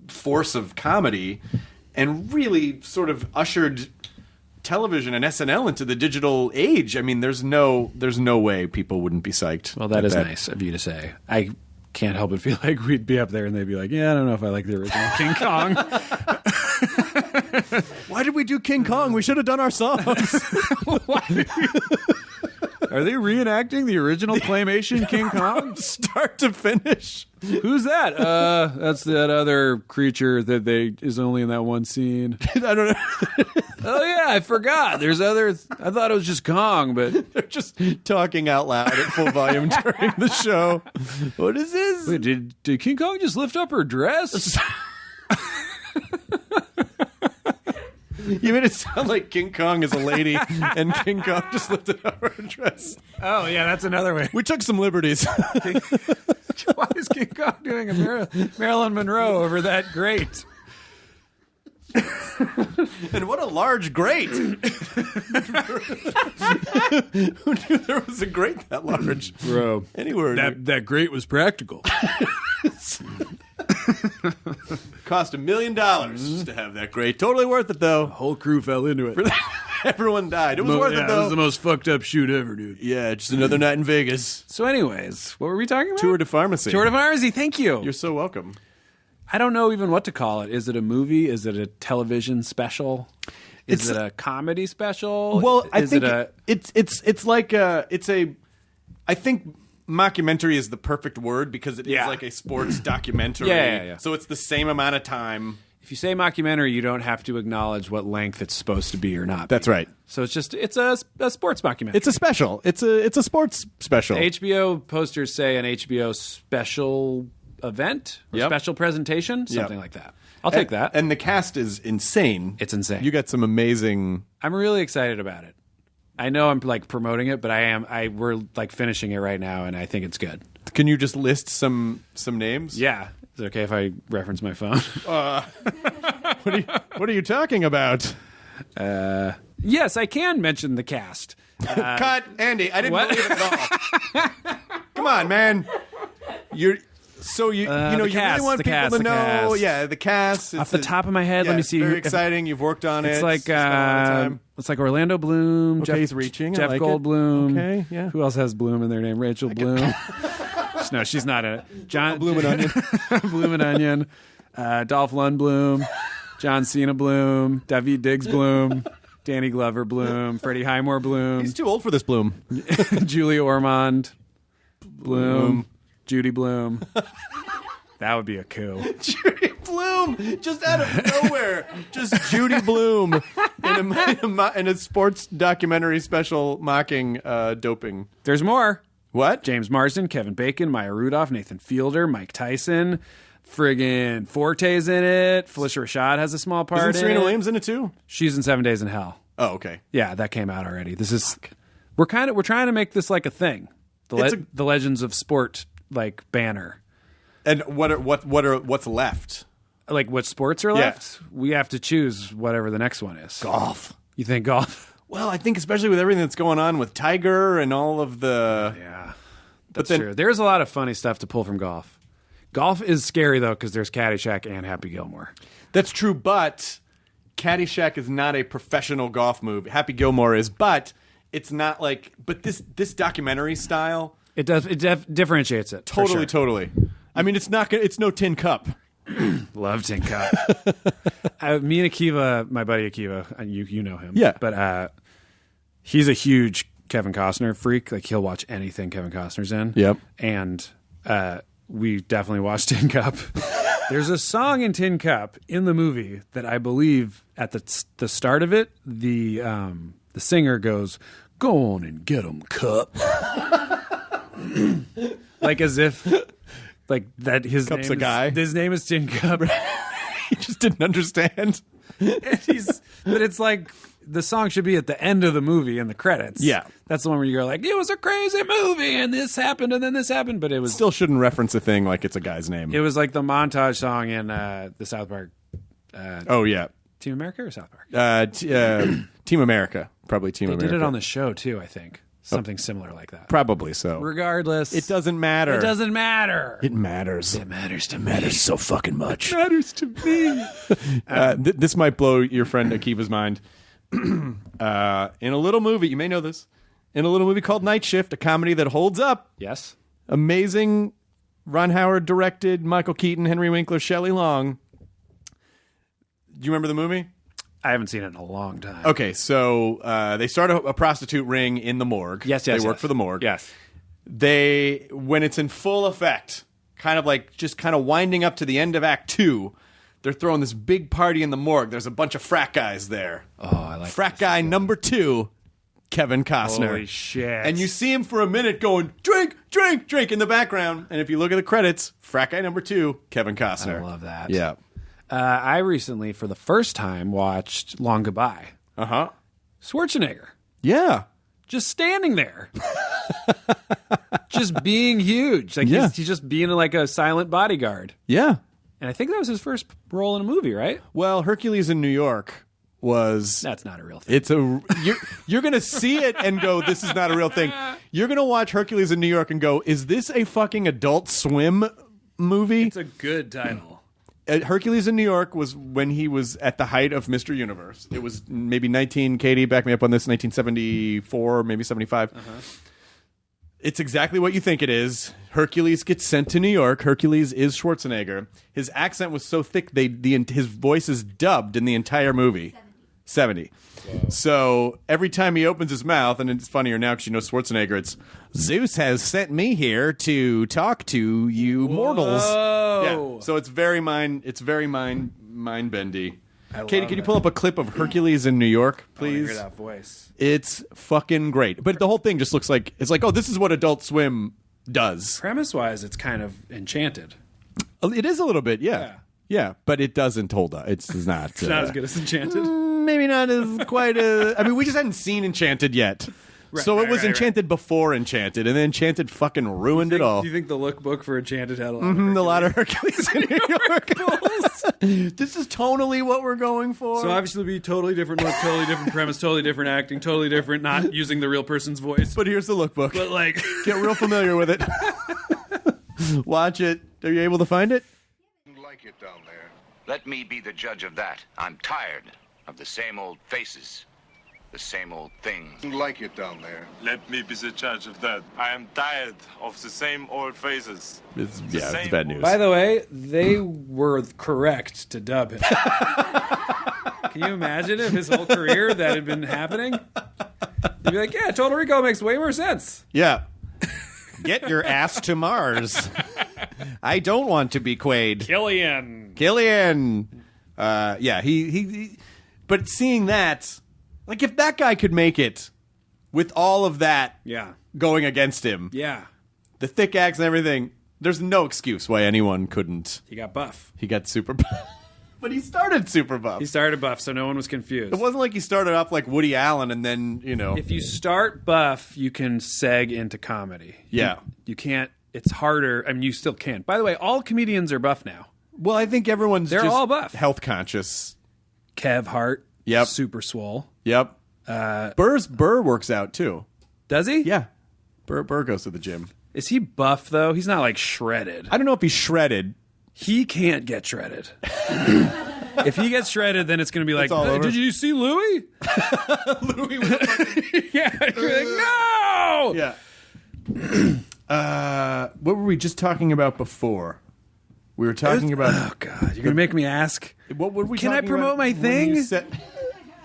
force of comedy, and really sort of ushered television and SNL into the digital age. I mean, there's no way people wouldn't be psyched. Well, that is nice of you to say. I can't help but feel like we'd be up there and they'd be like, yeah, I don't know if I like the original King Kong. Why did we do King Kong? We should have done our songs. Are they reenacting the original claymation King Kong? Start to finish. Who's that? That's that other creature that is only in that one scene. I don't know. Oh yeah, I forgot. There's other. I thought it was just Kong, but They're just talking out loud at full volume during the show. What is this? wait, did King Kong just lift up her dress? You made it sound like King Kong is a lady and King Kong just lifted up her dress. Oh yeah, that's another way. We took some liberties. Why is King Kong doing a Marilyn Monroe over that grate? And what a large grate. Who knew there was a grate that large? Bro, Anywhere. that grate was practical. Cost $1 million just to have that grate. Totally worth it, though. Whole crew fell into it. Everyone died. It was worth it, though. It was the most fucked up shoot ever, dude. Yeah, just another night in Vegas. So anyways, what were we talking about? Tour de Pharmacy. Tour de Pharmacy, thank you. You're so welcome. I don't know even what to call it. Is it a movie? Is it a television special? Is it a comedy special? Well, I think it's I think mockumentary is the perfect word because it is like a sports documentary. Yeah. So it's the same amount of time. If you say mockumentary, you don't have to acknowledge what length it's supposed to be or not. That's right. So it's a sports documentary. It's a special. It's a sports special. HBO posters say an HBO special event or special presentation, something like that. I'll take that. And the cast is insane. It's insane. You got some amazing. I'm really excited about it. I know I'm like promoting it, but we're like finishing it right now, and I think it's good. Can you just list some names? Yeah. Is it okay if I reference my phone? What are you talking about? Yes, I can mention the cast. Cut, Andy. I didn't what? believe it at all. Come on, man. You really want people to know. Yeah, the cast. Off the top of my head, let me see. Very exciting. You've worked on it. It's like spent a lot of time. it's like Orlando Bloom. Okay, he's reaching. I Jeff like it. Goldblum. Okay, yeah. Who else has Bloom in their name? Rachel Bloom. No, she's not in it. John Bloom and Onion. Bloom and Onion. Dolph Lundblom. John Cena Bloom. David Diggs Bloom. Danny Glover Bloom. Freddie Highmore Bloom. He's too old for this Bloom. Julia Ormond Bloom. Judy Bloom. That would be a coup. Judy Bloom, just out of nowhere, just Judy Bloom in a sports documentary special mocking doping. There's more. What? James Marsden, Kevin Bacon, Maya Rudolph, Nathan Fielder, Mike Tyson, friggin' Forte's in it. Felicia Rashad has a small part. Isn't Serena Williams in it too? She's in 7 Days in Hell. Oh, okay. Yeah, that came out already. This is we're trying to make this like a thing. The Legends of Sport like banner. And what's left? Like what sports are left? We have to choose whatever the next one is. Golf. You think golf? Well, I think especially with everything that's going on with Tiger and all of the... Yeah, that's true. There's a lot of funny stuff to pull from golf. Golf is scary, though, because there's Caddyshack and Happy Gilmore. That's true, but Caddyshack is not a professional golf movie. Happy Gilmore is, but it's not like... But this documentary style... It does. It differentiates it. Totally. I mean, it's no Tin Cup. Love Tin Cup. Me and Akiva, my buddy Akiva, you know him. Yeah. But he's a huge Kevin Costner freak. Like, he'll watch anything Kevin Costner's in. Yep. And we definitely watched Tin Cup. There's a song in Tin Cup in the movie that I believe at the start of it, the singer goes, "Go on and get 'em, Cup." Like as if... Like that, his Cup's name a guy. His name is Tin Cup. He just didn't understand. But it's like the song should be at the end of the movie in the credits. Yeah, that's the one where you're like, it was a crazy movie, and this happened, and then this happened. But it was still shouldn't reference a thing like it's a guy's name. It was like the montage song in the South Park. Team America or South Park? Team America, probably Team America. They did it on the show too, I think. Something similar like that. Probably so. Regardless. It doesn't matter. It doesn't matter. It matters. It matters to me. It matters so fucking much. It matters to me. This might blow your friend Akiva's mind. In a little movie, you may know this, in a little movie called Night Shift, a comedy that holds up. Yes. Amazing. Ron Howard directed, Michael Keaton, Henry Winkler, Shelley Long. Do you remember the movie? I haven't seen it in a long time. Okay, so they start a prostitute ring in the morgue. Yes. They work for the morgue. Yes. When it's in full effect, kind of winding up to the end of Act 2, they're throwing this big party in the morgue. There's a bunch of frat guys there. Oh, I like frat guy number 2, Kevin Costner. Holy shit. And you see him for a minute going, drink, drink, drink in the background. And if you look at the credits, frat guy number 2, Kevin Costner. I love that. Yeah. I recently, for the first time, watched Long Goodbye. Uh-huh. Schwarzenegger. Yeah. Just standing there. Just being huge. Like he's just being like a silent bodyguard. Yeah. And I think that was his first role in a movie, right? Well, Hercules in New York was... That's not a real thing. You're going to see it and go, this is not a real thing. You're going to watch Hercules in New York and go, is this a fucking Adult Swim movie? It's a good title. Hercules in New York was when he was at the height of Mr. Universe. It was maybe Katie, back me up on this, 1974, maybe 75. It's exactly what you think it is. Hercules gets sent to New York. Hercules is Schwarzenegger. His accent was so thick, his voice is dubbed in the entire movie. 70. So every time he opens his mouth, and it's funnier now because you know Schwarzenegger, it's Zeus has sent me here to talk to you mortals. Yeah. So it's very mind bendy. Katie, can you pull up a clip of Hercules in New York, please? I hear that voice. It's fucking great. But the whole thing just looks like oh, this is what Adult Swim does. Premise-wise, it's kind of Enchanted. It is a little bit, yeah. Yeah, but it doesn't hold up. It's not. It's not as good as Enchanted. Maybe not as quite a... I mean, we just hadn't seen Enchanted yet. So it was Enchanted before Enchanted, and then Enchanted fucking ruined it all. Do you think the lookbook for Enchanted had a lot of Hercules in New York? This is tonally what we're going for. So obviously it'll be totally different look, totally different premise, totally different acting, totally different, not using the real person's voice. But here's the lookbook. But like... Get real familiar with it. Watch it. Are you able to find it? Like it down there. Let me be the judge of that. I'm tired of the same old faces, the same old things. Like it down there. Let me be the judge of that. I am tired of the same old faces. It's bad news. By the way, they were correct to dub him. Can you imagine if his whole career that had been happening? You'd be like, yeah, Total Recall makes way more sense. Yeah. Get your ass to Mars. I don't want to be Quaid. Killian. Yeah, he. But seeing that, like, if that guy could make it with all of that going against him, the thick acts and everything, there's no excuse why anyone couldn't. He got buff. He got super buff. But he started super buff. He started buff, so no one was confused. It wasn't like he started off like Woody Allen and then, you know. If you start buff, you can seg into comedy. Yeah. You can't. It's harder. I mean, you still can. By the way, all comedians are buff now. Well, I think everyone's They're just all buff. Health conscious. Kev Hart. Yep. Super swole. Yep. Burr works out too. Does he? Yeah. Burr goes to the gym. Is he buff though? He's not like shredded. I don't know if he's shredded. He can't get shredded. If he gets shredded, then it's going to be like, did you see Louis? Louis was fucking... Yeah. You're like, no! Yeah. What were we just talking about before? We were talking about... Oh, God. You're going to make me ask. What were we Can I talking promote about my thing?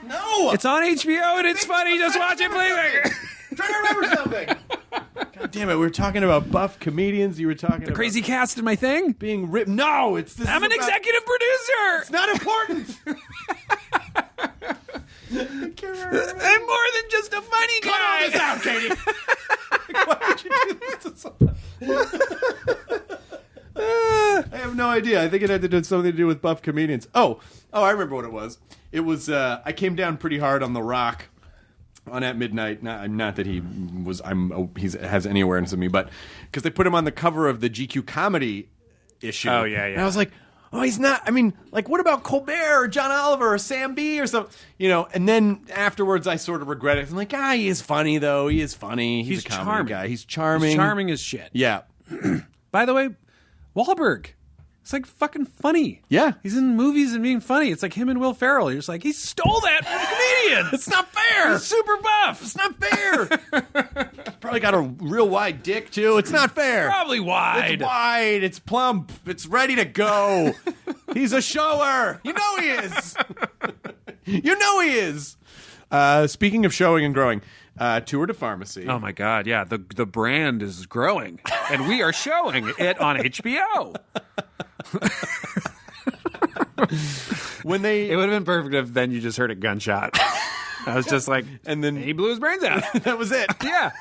No! It's on HBO and it's funny. Just watch it, please. Try to remember something. God damn it. We were talking about buff comedians. You were talking about... Crazy cast in my thing? Being ripped. No! I'm an executive producer. It's not important. I'm more than just a funny guy. Cut all this out, Katie. Why would you do this to someone? I have no idea. I think it had to do something to do with buff comedians. Oh, I remember what it was. It was I came down pretty hard on The Rock on At Midnight. Not that he has any awareness of me, but because they put him on the cover of the GQ comedy issue. Oh yeah. And I was like, oh, he's not. I mean, like, what about Colbert or John Oliver or Sam B or something? You know. And then afterwards, I sort of regret it. I'm like, he is funny though. He is funny. He's a comedy charming guy. He's charming. He's charming as shit. Yeah. By the way, Wahlberg. It's like fucking funny. Yeah. He's in movies and being funny. It's like him and Will Ferrell. You're just like, he stole that from comedians. It's not fair. He's super buff. It's not fair. Probably got a real wide dick, too. It's not fair. Probably wide. It's wide. It's plump. It's ready to go. He's a shower. You know he is. You know he is. Speaking of showing and growing, Tour de Pharmacy. Oh, my God. Yeah, the brand is growing, and we are showing it on HBO. It would have been perfect if then you just heard a gunshot. I was just like, and then he blew his brains out. That was it. Yeah.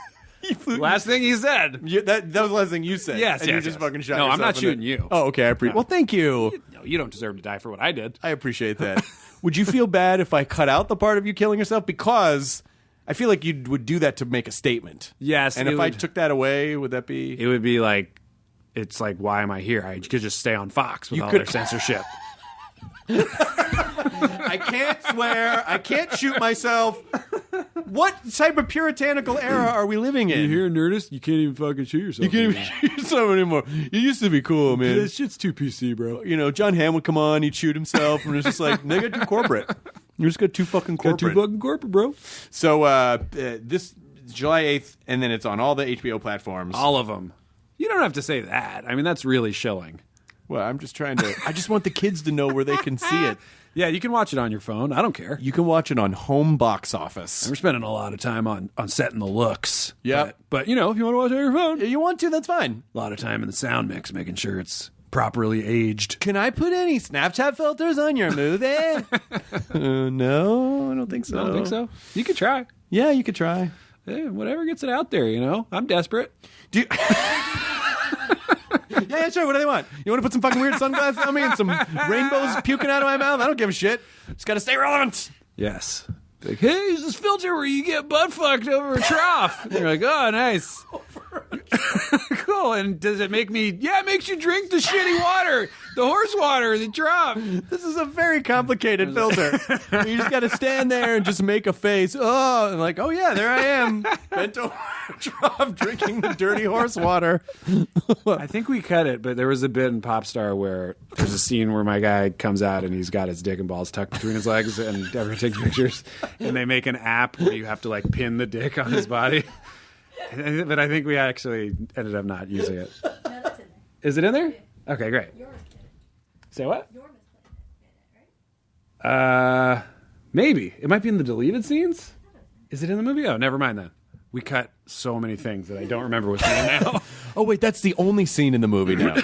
Last thing he said. That was the last thing you said. Yes, and you just fucking shot No, yourself I'm not in shooting it. you. Oh, okay. Well, thank you. No, you don't deserve to die for what I did. I appreciate that. Would you feel bad if I cut out the part of you killing yourself? Because I feel like you would do that to make a statement. Yes. And if I took that away, would that be... It would be like, it's like, why am I here? I could just stay on Fox with all their censorship. I can't swear. I can't shoot myself. What type of puritanical era are we living in? You hear, Nerdist? You can't even fucking shoot yourself. You can't even shoot yourself anymore. It used to be cool, man. That shit's too PC, bro. You know, John Hamm would come on, he'd shoot himself, and it's just like, nigga, too corporate. You just got too fucking corporate. Got too fucking corporate, bro. So this July 8th, and then it's on all the HBO platforms. All of them. You don't have to say that. I mean, that's really shilling. Well, I'm just trying to... I just want the kids to know where they can see it. Yeah, you can watch it on your phone. I don't care. You can watch it on home box office. We're spending a lot of time on setting the looks. Yep. But, you know, if you want to watch it on your phone, If you want to, that's fine. a lot of time in the sound mix, making sure it's properly aged. Can I put any Snapchat filters on your movie? No, I don't think so. I don't think so. You could try. Yeah, you could try. Hey, whatever gets it out there, you know? I'm desperate. Do you... Yeah, sure. What do they want? You want to put some fucking weird sunglasses on me and some rainbows puking out of my mouth? I don't give a shit. Just got to stay relevant. Yes. Like, hey, use this filter where you get butt fucked over a trough. And you're like, oh, nice. Cool. And does it make me... Yeah, it makes you drink the shitty water. The horse water, the trough. This is a very complicated filter. You just got to stand there and just make a face. Oh, and like, oh yeah, there I am. Bent over a trough drinking the dirty horse water. I think we cut it, but there was a bit in Popstar where there's a scene where my guy comes out and he's got his dick and balls tucked between his legs and everyone takes pictures. And they make an app where you have to like pin the dick on his body. But I think we actually ended up not using it. No, that's in there. Is it in there? Okay, great. Yours played it. Say what? Yours played it, right? Maybe. It might be in the deleted scenes? Is it in the movie? Oh, never mind then. We cut so many things that I don't remember what's in it now. Oh wait, that's the only scene in the movie now.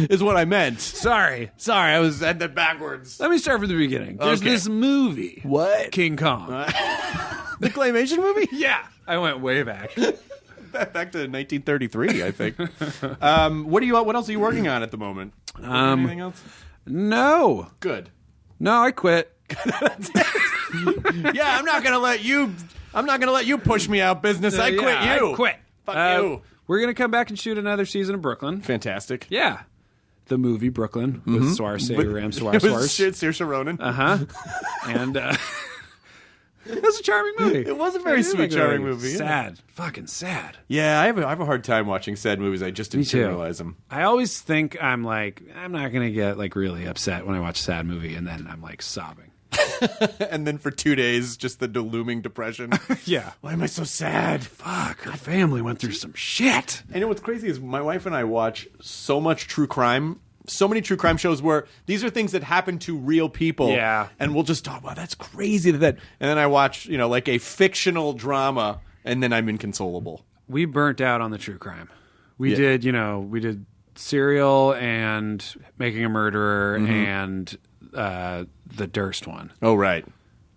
Is what I meant. Sorry, I was at that backwards. let me start from the beginning. There's Okay. this movie. What? King Kong. The claymation movie? Yeah. I went way back. Back to 1933, I think. What else are you working on at the moment? Anything else? No. Good. No, I quit. Yeah, I'm not gonna let you push me out business. I quit Yeah, you. I quit. Fuck you. We're going to come back and shoot another season of Brooklyn. Fantastic. Yeah. The movie Brooklyn with Saoirse Ram It was Saoirse. Saoirse Ronan. And it was a charming movie. It was a very I did sweet, like the charming movie. movie. Yeah. Sad. Fucking sad. Yeah, I have a hard time watching sad movies. I just didn't too. realize them. I always think I'm like, I'm not going to get like really upset when I watch a sad movie, and then I'm like sobbing. And then for 2 days, just the looming depression. Yeah. Why am I so sad? Fuck, her family went through some shit. And you know what's crazy is my wife and I watch so much true crime, so many true crime shows where these are things that happen to real people. Yeah. And we'll just talk, wow, that's crazy that. And then I watch, like a fictional drama, and then I'm inconsolable. We burnt out on the true crime. We Yeah. did Serial and Making a Murderer and the Durst one. Oh, right.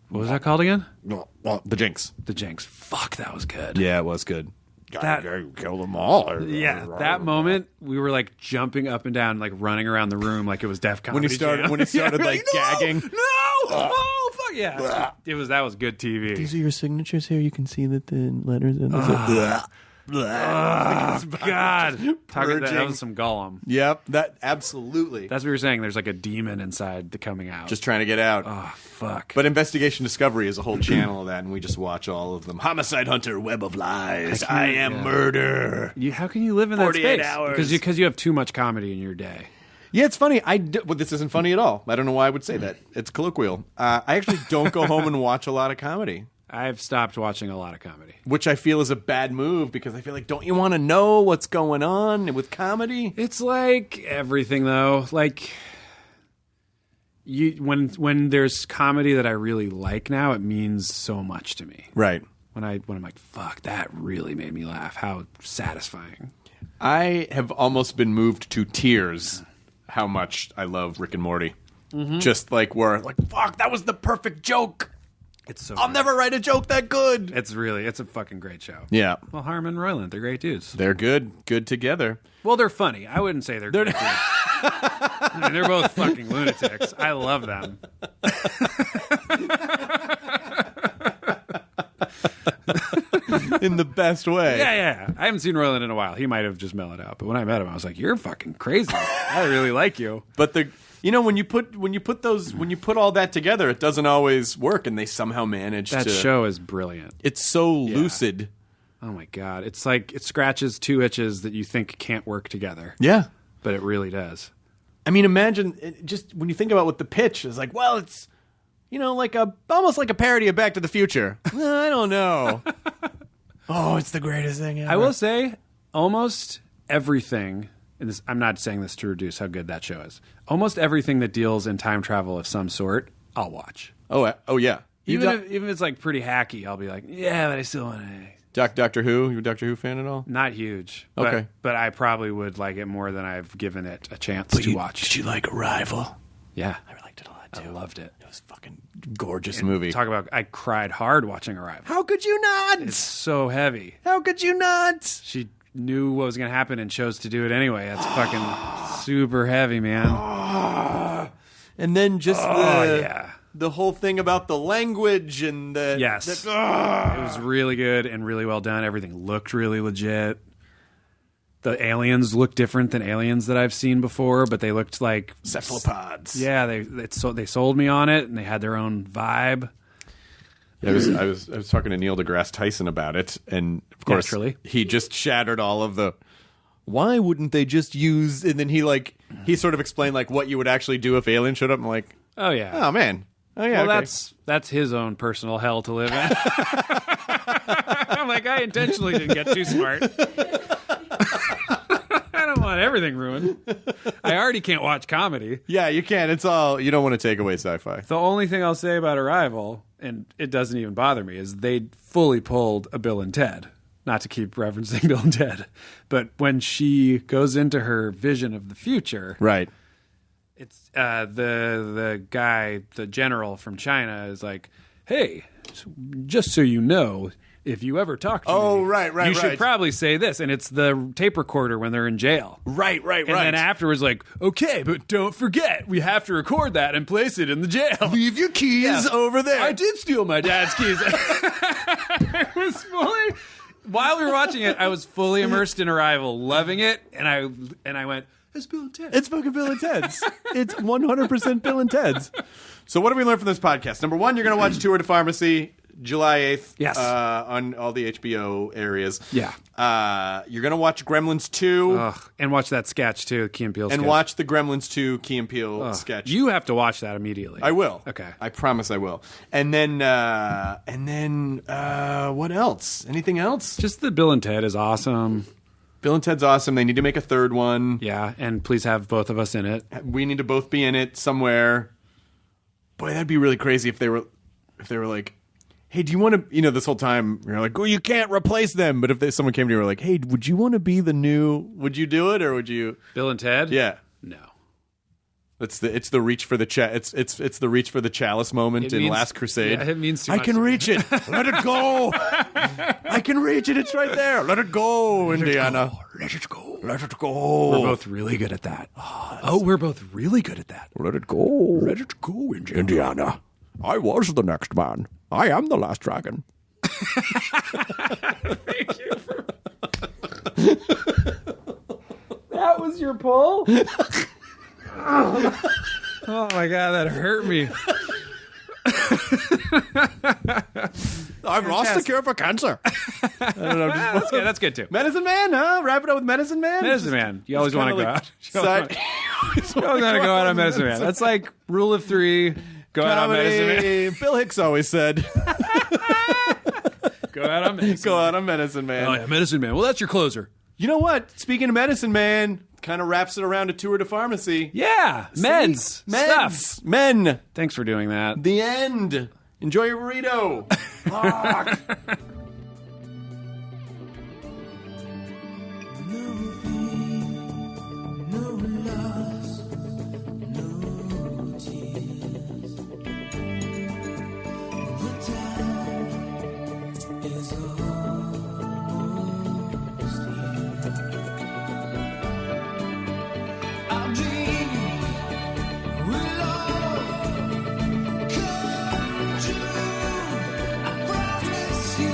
What was that called again? Well, the Jinx. The Jinx. Fuck, that was good. Yeah, it was good. That- Kill them all. Yeah, that moment we were like jumping up and down, like running around the room like it was Def Comedy Jam. When he started Yeah, like gagging. No! Oh, fuck yeah! That was good TV. These are your signatures here. You can see that the letters in God, Purging. that was some Gollum. Yep, that absolutely. That's what you were saying. There's like a demon inside the coming out. Just trying to get out. oh fuck. But Investigation Discovery is a whole channel of that, and we just watch all of them. Homicide Hunter, Web of Lies, I Am Murder. How can you live in that 48 space? hours. Because you have too much comedy in your day. Yeah, it's funny. Well, this isn't funny at all. I don't know why I would say that. It's colloquial. I actually don't go home and watch a lot of comedy, I've stopped watching a lot of comedy. which I feel is a bad move because I feel like, don't you want to know what's going on with comedy? It's like everything though. Like when there's comedy that I really like now, it means so much to me. Right. When I'm like, fuck, that really made me laugh. How satisfying. I have almost been moved to tears how much I love Rick and Morty. Just like fuck, that was the perfect joke. It's so I'll good. never write a joke that good. It's a fucking great show. Yeah. Well, Harmon and Roiland, they're great dudes. They're good together. Well, they're funny. I wouldn't say they're great dudes. I mean, they're both fucking lunatics. I love them. In the best way. Yeah. I haven't seen Roiland in a while. He might have just mellowed out. But when I met him, I was like, you're fucking crazy. I really like you. But when you put all that together, it doesn't always work, and they somehow manage That to. show is brilliant. It's so lucid. Oh my God. It's like it scratches two itches that you think can't work together. Yeah. But it really does. I mean, imagine just when you think about what the pitch is like. Well, it's like almost like a parody of Back to the Future. I don't know. Oh, it's the greatest thing ever. I will say, almost everything. And this, I'm not saying this to reduce how good that show is. Almost everything that deals in time travel of some sort, I'll watch. Oh yeah. Even if it's like pretty hacky, I'll be like, yeah, but I still want to. Doctor Who? You a Doctor Who fan at all? Not huge. Okay. But I probably would like it more than I've given it a chance to watch. Did you like Arrival? Yeah. I liked it a lot too. I loved it. It was a fucking gorgeous movie. Talk about, I cried hard watching Arrival. How could you not? It's so heavy. How could you not? She knew what was going to happen and chose to do it anyway. That's fucking super heavy, man. And then just yeah. the whole thing about the language and the... Yes. It was really good and really well done. Everything looked really legit. The aliens looked different than aliens that I've seen before, but they looked like... cephalopods. Yeah, they sold me on it, and they had their own vibe. I was talking to Neil deGrasse Tyson about it, and of course Naturally. He just shattered all of the... Why wouldn't they just use... And then he sort of explained like what you would actually do if aliens showed up. I'm like, Oh, yeah. oh, man. Oh, yeah, Well, okay. that's his own personal hell to live in. I'm like, I intentionally didn't get too smart. I don't want everything ruined. I already can't watch comedy. Yeah, you can't. It's all... You don't want to take away sci-fi. The only thing I'll say about Arrival, and it doesn't even bother me, is they fully pulled a Bill and Ted. Not to keep referencing Bill and Ted, but when she goes into her vision of the future... Right. It's the guy, the general from China, is like, "Hey, just so you know, if you ever talk to me, right, you should probably say this." And it's the tape recorder when they're in jail. Right. And then afterwards, like, "Okay, but don't forget, we have to record that and place it in the jail. Leave your keys over there." I did steal my dad's keys. It was fully. While we were watching it, I was fully immersed in Arrival, loving it, and I went, "It's Bill and Ted. It's fucking Bill and Ted's. It's 100% Bill and Ted's. So what have we learned from this podcast? Number one, you're going to watch Tour de Pharmacy July 8th. Yes. On all the HBO areas. Yeah. You're going to watch Gremlins 2. Ugh. And watch that sketch too, Key and Peele sketch. And watch the Gremlins 2 Key and Peele sketch. You have to watch that immediately. I will. Okay. I promise I will. And then what else? Anything else? Just that Bill and Ted is awesome. Bill and Ted's awesome. They need to make a third one. Yeah, and please have both of us in it. We need to both be in it somewhere. Boy, that'd be really crazy if they were like, "Hey, do you want to?" This whole time you're like, "Oh, you can't replace them." But if someone came to you and were like, "Hey, would you want to be the new?" Would you do it or would you? Bill and Ted? Yeah. No. It's the reach for the it's the reach for the chalice moment in Last Crusade. Yeah, it means too I much can to me. reach it. Let it go. I can reach it. It's right there. Let it go, Indiana. Let it go. Let it go. We're both really good at that. We're both really good at that. Let it go. Let it go, Indiana. I was the next man. I am the last dragon. Thank you. That was your pull? Oh my God, that hurt me. I've lost the cure for cancer. I don't know. That's good too. Medicine Man, huh? Wrap it up with Medicine Man? Medicine Man. You always want to go out. You Side- always want to go out on Medicine Man. That's like rule of 3. Go out on Medicine Man. Comedy. Bill Hicks always said, Go out on Medicine go out on Medicine Man. Man. Oh, yeah, Medicine Man. Well, that's your closer. You know what? Speaking of Medicine Man, kind of wraps it around a Tour de Pharmacy. Yeah. Men's. Stuff. Men. Thanks for doing that. The end. Enjoy your burrito. Fuck. You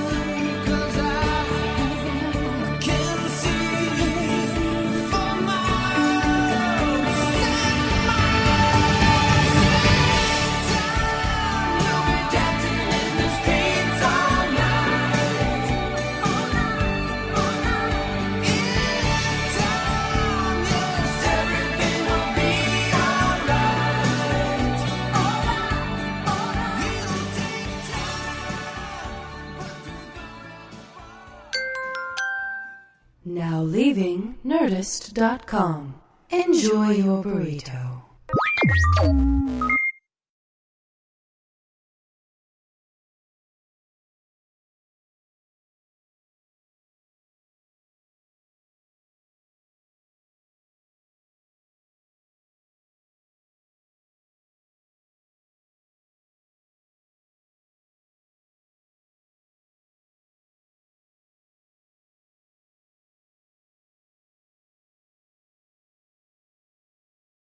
Now leaving Nerdist.com. Enjoy your burrito.